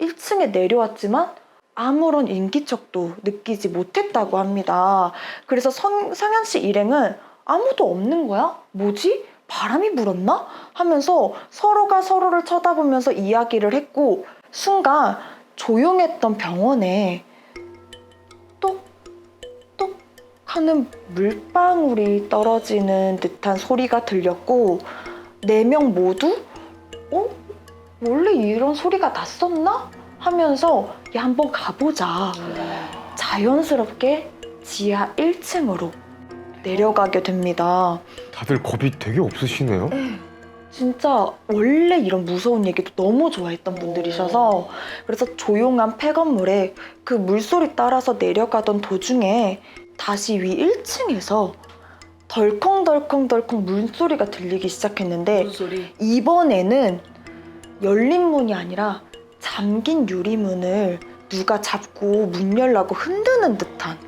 1층에 내려왔지만 아무런 인기척도 느끼지 못했다고 합니다. 그래서 성현 씨 일행은 아무도 없는 거야? 뭐지? 바람이 불었나? 하면서 서로가 서로를 쳐다보면서 이야기를 했고 순간 조용했던 병원에 똑똑 하는 물방울이 떨어지는 듯한 소리가 들렸고 4명 모두 원래 이런 소리가 났었나? 하면서 야 한번 가보자. 자연스럽게 지하 1층으로 내려가게 됩니다. 다들 겁이 되게 없으시네요. 진짜 원래 이런 무서운 얘기도 너무 좋아했던 분들이셔서 그래서 조용한 폐건물에 그 물소리 따라서 내려가던 도중에 다시 위 1층에서 덜컹덜컹덜컹 물소리가 들리기 시작했는데 이번에는 열린 문이 아니라 잠긴 유리문을 누가 잡고 문 열라고 흔드는 듯한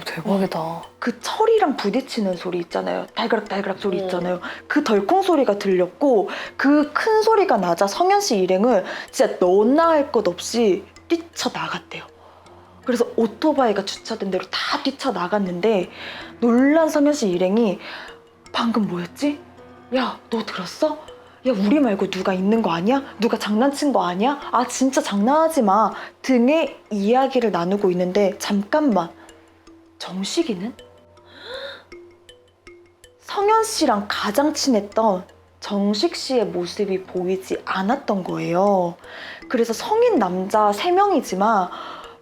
대박이다. 그 철이랑 부딪히는 소리 있잖아요. 달그락달그락 소리 있잖아요. 그 덜컹 소리가 들렸고 그 큰 소리가 나자 성현 씨 일행은 진짜 너나 할 것 없이 뛰쳐나갔대요. 그래서 오토바이가 주차된 대로 다 뛰쳐나갔는데 놀란 성현 씨 일행이 방금 뭐였지? 야, 너 들었어? 야, 우리 말고 누가 있는 거 아니야? 누가 장난친 거 아니야? 아, 진짜 장난하지 마. 등의 이야기를 나누고 있는데 잠깐만. 정식이는? 성현 씨랑 가장 친했던 정식 씨의 모습이 보이지 않았던 거예요. 그래서 성인 남자 3명이지만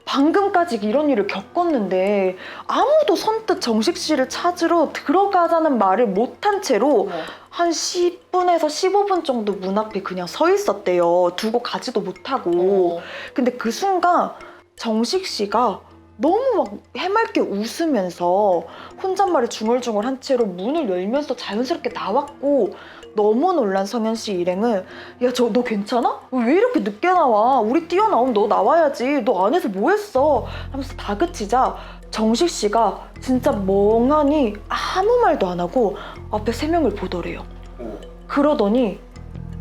방금까지 이런 일을 겪었는데 아무도 선뜻 정식 씨를 찾으러 들어가자는 말을 못한 채로 한 10분에서 15분 정도 문 앞에 그냥 서 있었대요. 두고 가지도 못하고. 근데 그 순간 정식 씨가 너무 막 해맑게 웃으면서 혼잣말을 중얼중얼 한 채로 문을 열면서 자연스럽게 나왔고 너무 놀란 성현 씨 일행은 야, 너 괜찮아? 왜 이렇게 늦게 나와? 우리 뛰어나오면 너 나와야지. 너 안에서 뭐 했어? 하면서 다그치자 정식 씨가 진짜 멍하니 아무 말도 안 하고 앞에 3명을 보더래요. 그러더니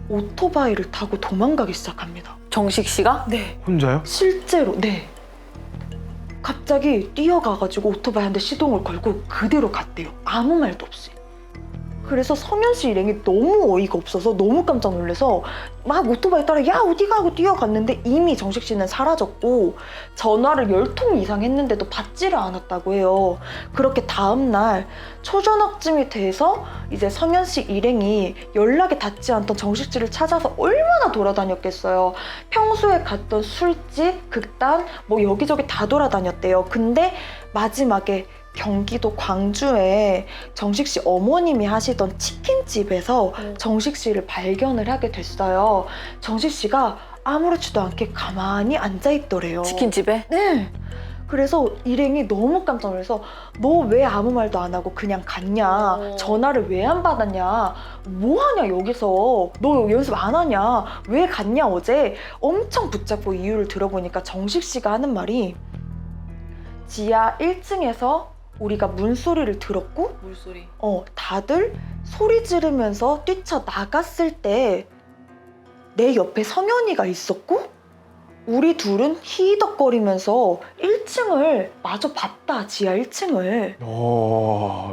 오토바이를 타고 도망가기 시작합니다. 정식 씨가? 네. 혼자요? 실제로, 네. 갑자기 뛰어가가지고 오토바이 한 대 시동을 걸고 그대로 갔대요. 아무 말도 없이. 그래서 성현 씨 일행이 너무 어이가 없어서 너무 깜짝 놀라서 막 오토바이 따라 야 어디가 하고 뛰어갔는데 이미 정식 씨는 사라졌고 전화를 10통 이상 했는데도 받지를 않았다고 해요. 그렇게 다음날 초저녁쯤이 돼서 이제 성현 씨 일행이 연락이 닿지 않던 정식 씨를 찾아서 얼마나 돌아다녔겠어요. 평소에 갔던 술집, 극단 뭐 여기저기 다 돌아다녔대요. 근데 마지막에 경기도 광주에 정식 씨 어머님이 하시던 치킨집에서 정식 씨를 발견을 하게 됐어요. 정식 씨가 아무렇지도 않게 가만히 앉아있더래요. 치킨집에? 네. 그래서 일행이 너무 깜짝 놀라서 너 왜 아무 말도 안 하고 그냥 갔냐? 전화를 왜 안 받았냐? 뭐 하냐 여기서? 너 연습 안 하냐? 왜 갔냐 어제? 엄청 붙잡고 이유를 들어보니까 정식 씨가 하는 말이 지하 1층에서 우리가 문소리를 들었고 물소리. 다들 소리 지르면서 뛰쳐나갔을 때 내 옆에 성현이가 있었고 우리 둘은 히덕거리면서 1층을 마저 봤다. 지하 1층을.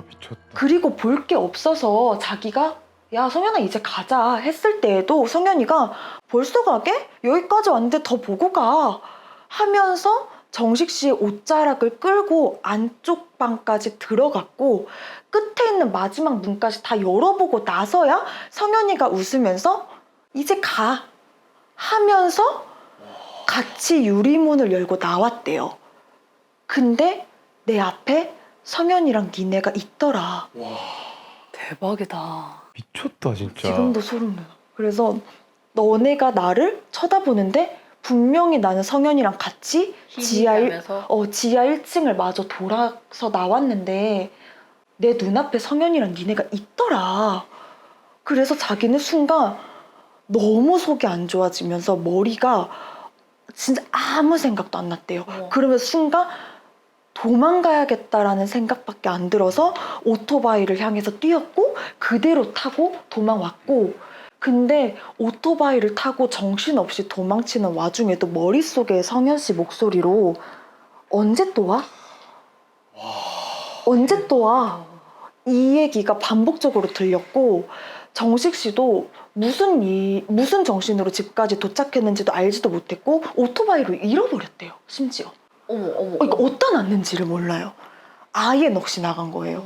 미쳤다. 그리고 볼 게 없어서 자기가 야 성현아 이제 가자 했을 때에도 성현이가 벌써 가게? 여기까지 왔는데 더 보고 가 하면서 정식 씨의 옷자락을 끌고 안쪽 방까지 들어갔고 끝에 있는 마지막 문까지 다 열어보고 나서야 성현이가 웃으면서 이제 가 하면서 같이 유리문을 열고 나왔대요. 근데 내 앞에 성현이랑 니네가 있더라. 대박이다. 미쳤다 진짜. 지금도 소름 돋아. 그래서 너네가 나를 쳐다보는데 분명히 나는 성현이랑 같이 지하 1층을 마저 돌아서 나왔는데 내 눈앞에 성현이랑 니네가 있더라. 그래서 자기는 순간 너무 속이 안 좋아지면서 머리가 진짜 아무 생각도 안 났대요. 그러면서 순간 도망가야겠다라는 생각밖에 안 들어서 오토바이를 향해서 뛰었고 그대로 타고 도망왔고 근데 오토바이를 타고 정신없이 도망치는 와중에도 머릿속에 성현 씨 목소리로 언제 또 와? 언제 또 와? 이 얘기가 반복적으로 들렸고 정식 씨도 무슨 정신으로 집까지 도착했는지도 알지도 못했고 오토바이를 잃어버렸대요. 심지어. 어머. 그러니까 어디다 놨는지를 몰라요. 아예 넋이 나간 거예요.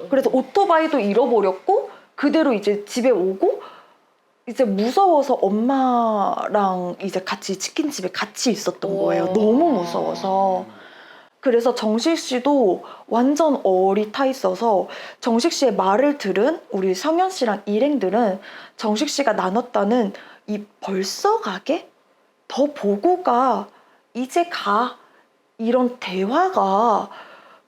그래서 오토바이도 잃어버렸고 그대로 이제 집에 오고 이제 무서워서 엄마랑 이제 같이 치킨집에 같이 있었던 거예요. 너무 무서워서. 그래서 정식 씨도 완전 얼이 타 있어서 정식 씨의 말을 들은 우리 성현 씨랑 일행들은 정식 씨가 나눴다는 이 벌써 가게? 더 보고 가. 이제 가. 이런 대화가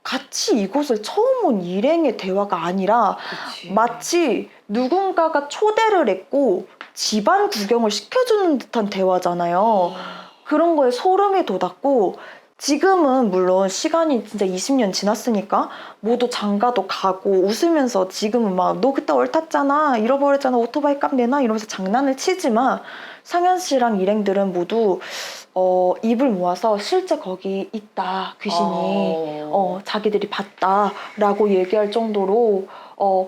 같이 이곳을 처음 온 일행의 대화가 아니라 그치. 마치 누군가가 초대를 했고 집안 구경을 시켜주는 듯한 대화잖아요. 그런 거에 소름이 돋았고 지금은 물론 시간이 진짜 20년 지났으니까 모두 장가도 가고 웃으면서 지금은 막 너 그때 얼 탔잖아 잃어버렸잖아 오토바이 값 내놔 이러면서 장난을 치지만 상현 씨랑 일행들은 모두 입을 모아서 실제 거기 있다 귀신이 자기들이 봤다라고 얘기할 정도로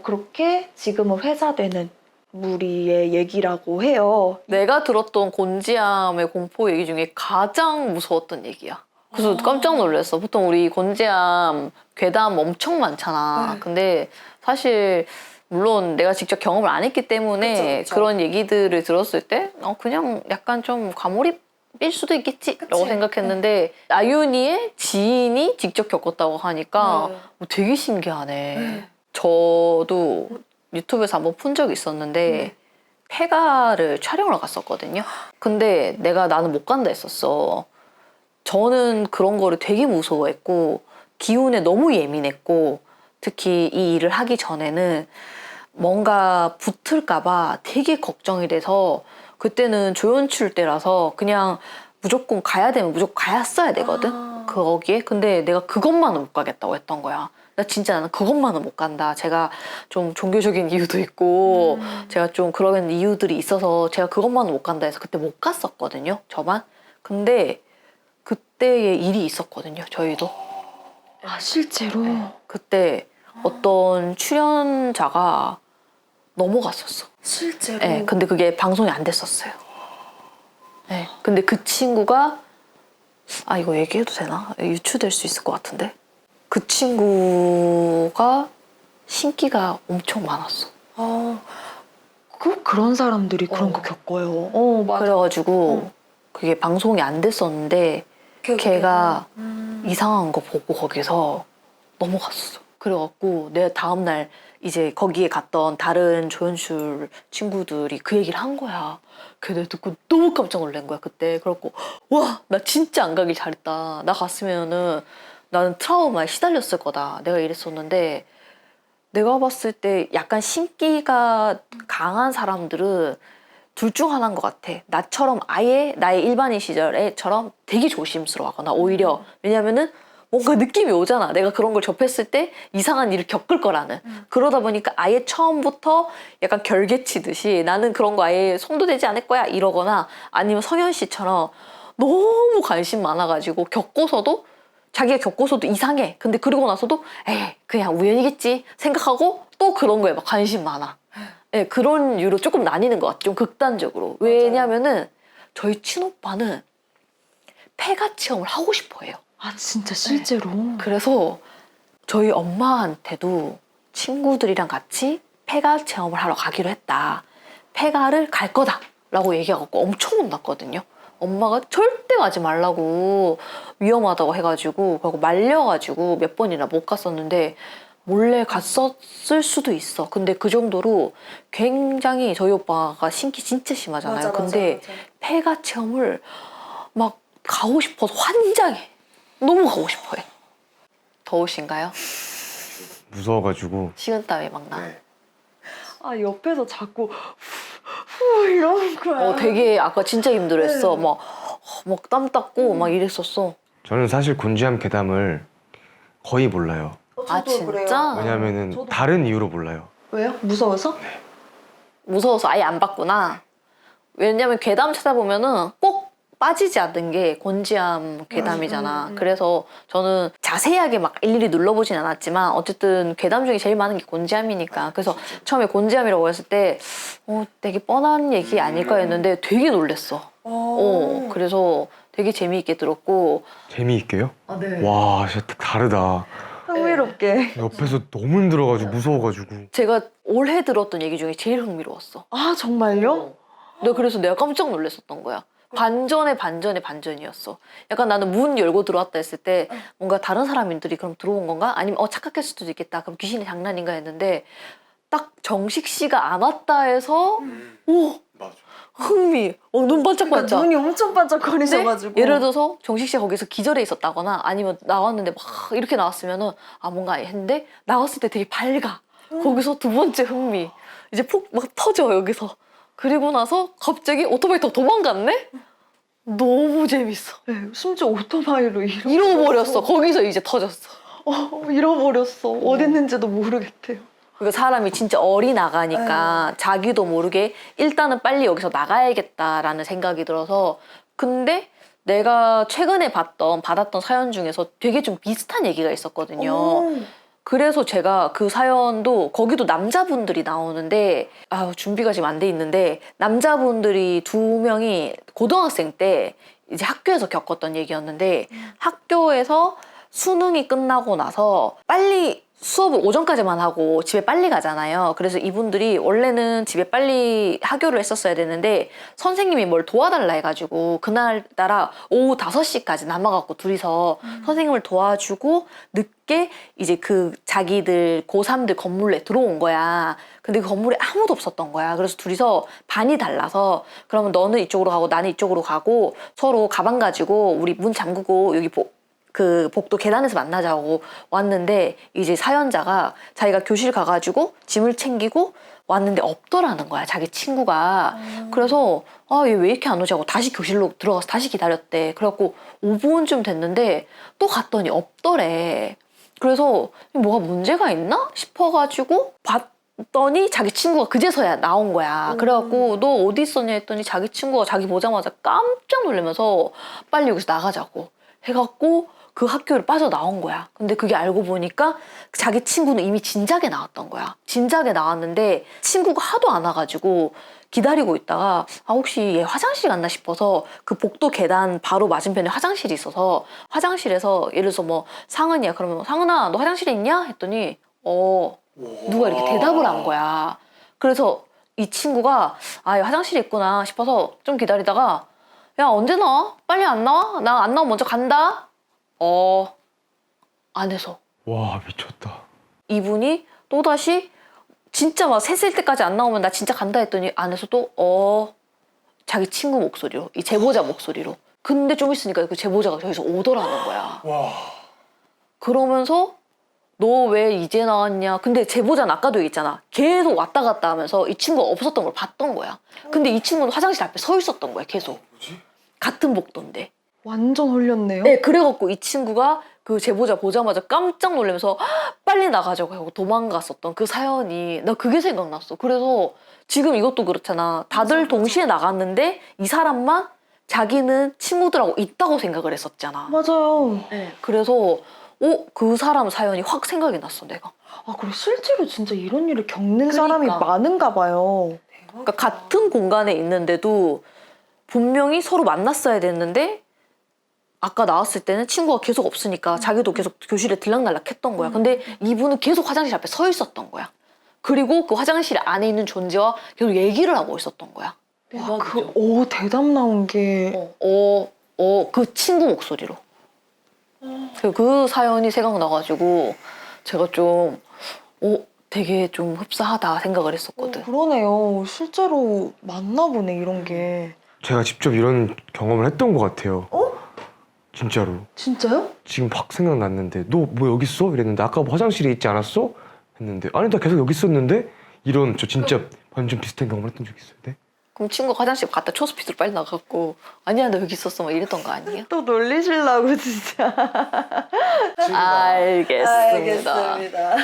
그렇게 지금은 회자되는 무리의 얘기라고 해요. 내가 들었던 곤지암의 공포 얘기 중에 가장 무서웠던 얘기야. 그래서 깜짝 놀랐어. 보통 우리 곤지암 괴담 엄청 많잖아. 네. 근데 사실 물론 내가 직접 경험을 안 했기 때문에 그쵸. 그런 얘기들을 들었을 때 그냥 약간 좀 과몰입일 수도 있겠지라고 생각했는데 아윤이의 지인이 직접 겪었다고 하니까 되게 신기하네. 저도 유튜브에서 한번 본 적이 있었는데 폐가를 촬영을 갔었거든요. 근데 나는 못 간다 했었어. 저는 그런 거를 되게 무서워했고 기운에 너무 예민했고 특히 이 일을 하기 전에는 뭔가 붙을까 봐 되게 걱정이 돼서 그때는 조연출 때라서 그냥 무조건 가야 되면 무조건 가야 되거든. 거기에. 근데 내가 그것만은 못 가겠다고 했던 거야. 나는 그것만은 못 간다. 제가 좀 종교적인 이유도 있고 제가 좀 그런 이유들이 있어서 제가 그것만은 못 간다 해서 그때 못 갔었거든요. 저만. 근데 그때의 일이 있었거든요. 저희도. 아 실제로? 그때 어떤 출연자가 넘어갔었어. 실제로. 네, 근데 그게 방송이 안 됐었어요. 네, 근데 그 친구가 이거 얘기해도 되나? 유추될 수 있을 것 같은데. 그 친구가 신기가 엄청 많았어. 꼭 그런 사람들이 그런 거 겪어요. 맞아. 그래가지고 그게 방송이 안 됐었는데 걔가 이상한 거 보고 거기서 넘어갔어. 그래갖고 내가 다음날 이제 거기에 갔던 다른 조연출 친구들이 그 얘기를 한 거야. 그래 내가 듣고 너무 깜짝 놀란 거야 그때. 그래갖고 와 나 진짜 안 가길 잘했다. 나 갔으면은 나는 트라우마에 시달렸을 거다. 내가 이랬었는데 내가 봤을 때 약간 신기가 강한 사람들은 둘 중 하나인 것 같아. 나처럼 아예 나의 일반인 시절에처럼 되게 조심스러워하거나 오히려 왜냐면은 뭔가 느낌이 오잖아. 내가 그런 걸 접했을 때 이상한 일을 겪을 거라는. 그러다 보니까 아예 처음부터 약간 결계치듯이 나는 그런 거 아예 손도 대지 않을 거야 이러거나 아니면 성현 씨처럼 너무 관심 많아가지고 자기가 겪고서도 이상해. 근데 그러고 나서도 에이 그냥 우연이겠지 생각하고 또 그런 거에 막 관심 많아. 네, 그런 이유로 조금 나뉘는 것 같아. 좀 극단적으로. 왜냐면은 저희 친오빠는 폐가 체험을 하고 싶어 해요. 진짜 실제로. 그래서 저희 엄마한테도 친구들이랑 같이 폐가 체험을 하러 가기로 했다. 폐가를 갈 거다 라고 얘기하고 엄청 혼났거든요. 엄마가 절대 가지 말라고 위험하다고 해가지고 그리고 말려가지고 몇 번이나 못 갔었는데 몰래 갔었을 수도 있어. 근데 그 정도로 굉장히 저희 오빠가 신기 진짜 심하잖아요. 근데 폐가 체험을 막 가고 싶어서 환장해. 너무 가고 싶어해. 더우신가요? 무서워가지고. 식은땀이 막 나. 옆에서 자꾸 후 이러는 거야. 되게 아까 진짜 힘들었어. 막 땀 닦고 막 이랬었어. 저는 사실 곤지암 괴담을 거의 몰라요. 진짜? 왜냐면은 저도 다른 이유로 몰라요. 왜요? 무서워서? 무서워서 아예 안 봤구나. 왜냐면 괴담 찾아보면은 꼭 빠지지 않는 게 곤지암 괴담이잖아. 그래서 저는 자세하게 막 일일이 눌러보진 않았지만 어쨌든 괴담 중에 제일 많은 게 곤지암이니까. 그래서 처음에 곤지암이라고 했을 때 되게 뻔한 얘기 아닐까 했는데 되게 놀랬어. 그래서 되게 재미있게 들었고. 재미있게요? 네. 와, 진짜 다르다. 흥미롭게. 옆에서 너무 힘들어가지고 무서워가지고. 제가 올해 들었던 얘기 중에 제일 흥미로웠어. 정말요? 그래서 내가 깜짝 놀랐었던 거야. 반전의 반전이었어. 약간 나는 문 열고 들어왔다 했을 때 뭔가 다른 사람들이 그럼 들어온 건가? 아니면 착각했을 수도 있겠다. 그럼 귀신이 장난인가 했는데 딱 정식 씨가 안 왔다 해서 맞아. 흥미. 눈 반짝반짝. 눈이 엄청 반짝거리셔가지고. 네? 예를 들어서 정식 씨가 거기서 기절해 있었다거나 아니면 나왔는데 막 이렇게 나왔으면은 뭔가 했는데 나왔을 때 되게 밝아. 거기서 두 번째 흥미. 이제 막 터져 여기서. 그리고 나서 갑자기 오토바이 타고 도망갔네? 너무 재밌어. 네, 심지어 오토바이로 잃어버렸어. 거기서 이제 터졌어. 잃어버렸어. 어디 있는지도 모르겠대요. 그러니까 사람이 진짜 어리나가니까 자기도 모르게 일단은 빨리 여기서 나가야겠다라는 생각이 들어서. 근데 내가 최근에 받았던 사연 중에서 되게 좀 비슷한 얘기가 있었거든요. 그래서 제가 그 사연도 거기도 남자분들이 나오는데 준비가 지금 안 돼 있는데 남자분들이 2명이 고등학생 때 이제 학교에서 겪었던 얘기였는데 학교에서 수능이 끝나고 나서 빨리 수업을 오전까지만 하고 집에 빨리 가잖아요. 그래서 이분들이 원래는 집에 빨리 하교를 했었어야 되는데 선생님이 뭘 도와달라 해가지고 그날따라 오후 5시까지 남아갖고 둘이서 선생님을 도와주고 늦게 이제 그 자기들 고3들 건물에 들어온 거야. 근데 그 건물에 아무도 없었던 거야. 그래서 둘이서 반이 달라서 그러면 너는 이쪽으로 가고 나는 이쪽으로 가고 서로 가방 가지고 우리 문 잠그고 여기 그 복도 계단에서 만나자고 왔는데 이제 사연자가 자기가 교실 가가지고 짐을 챙기고 왔는데 없더라는 거야, 자기 친구가. 그래서 얘 왜 이렇게 안 오지 하고 다시 교실로 들어가서 다시 기다렸대. 그래갖고 5분쯤 됐는데 또 갔더니 없더래. 그래서 뭐가 문제가 있나 싶어가지고 봤더니 자기 친구가 그제서야 나온 거야. 그래갖고 너 어디 있었냐 했더니 자기 친구가 자기 보자마자 깜짝 놀라면서 빨리 여기서 나가자고 해갖고 그 학교를 빠져나온 거야. 근데 그게 알고 보니까 자기 친구는 이미 진작에 나왔던 거야. 진작에 나왔는데 친구가 하도 안 와가지고 기다리고 있다가 아 혹시 얘 화장실 갔나 싶어서 그 복도 계단 바로 맞은편에 화장실이 있어서 화장실에서 예를 들어서 뭐 상은이야 그러면 상은아 너 화장실에 있냐? 했더니 누가 이렇게 대답을 한 거야. 그래서 이 친구가 아 얘 화장실에 있구나 싶어서 좀 기다리다가 야 언제 나와? 빨리 안 나와? 나 안 나오면 먼저 간다. 안에서 와 미쳤다. 이분이 또다시 진짜 막 셋을 때까지 안 나오면 나 진짜 간다 했더니 안에서 또 자기 친구 목소리로 이 제보자 목소리로 근데 좀 있으니까 그 제보자가 저기서 오더라는 거야. 와. 그러면서 너 왜 이제 나왔냐. 근데 제보자는 아까도 얘기했잖아. 계속 왔다 갔다 하면서 이 친구가 없었던 걸 봤던 거야. 근데 이 친구는 화장실 앞에 서 있었던 거야 계속. 뭐지? 같은 복도인데. 완전 홀렸네요. 네, 그래갖고 이 친구가 그 제보자 보자마자 깜짝 놀라면서 빨리 나가자고 하고 도망갔었던 그 사연이 나 그게 생각났어. 그래서 지금 이것도 그렇잖아. 다들 동시에 나갔는데 이 사람만 자기는 친구들하고 있다고 생각을 했었잖아. 맞아요. 네. 그래서 그 사람 사연이 확 생각이 났어 내가. 아, 그리고 실제로 진짜 이런 일을 겪는 그러니까. 사람이 많은가 봐요. 그러니까 같은 공간에 있는데도 분명히 서로 만났어야 됐는데 아까 나왔을 때는 친구가 계속 없으니까 자기도 계속 교실에 들락날락 했던 거야. 근데 이분은 계속 화장실 앞에 서 있었던 거야. 그리고 그 화장실 안에 있는 존재와 계속 얘기를 하고 있었던 거야. 와, 대답 나온 게. 그 친구 목소리로. 그 사연이 생각나가지고 제가 좀 되게 좀 흡사하다 생각을 했었거든. 그러네요. 실제로 맞나 보네, 이런 게. 제가 직접 이런 경험을 했던 것 같아요. 진짜로. 진짜요? 지금 확 생각났는데 너 뭐 여기 있어? 이랬는데 아까 뭐 화장실에 있지 않았어? 했는데 아니 나 계속 여기 있었는데 이런 저 진짜 완전 비슷한 경험을 했던 적이 있어요. 네? 그럼 친구가 화장실 갔다 초스피드로 빨리 나갔고 아니야 너 여기 있었어 막 이랬던 거 아니에요? 또 놀리시려고, 진짜. 알겠습니다. 알겠습니다.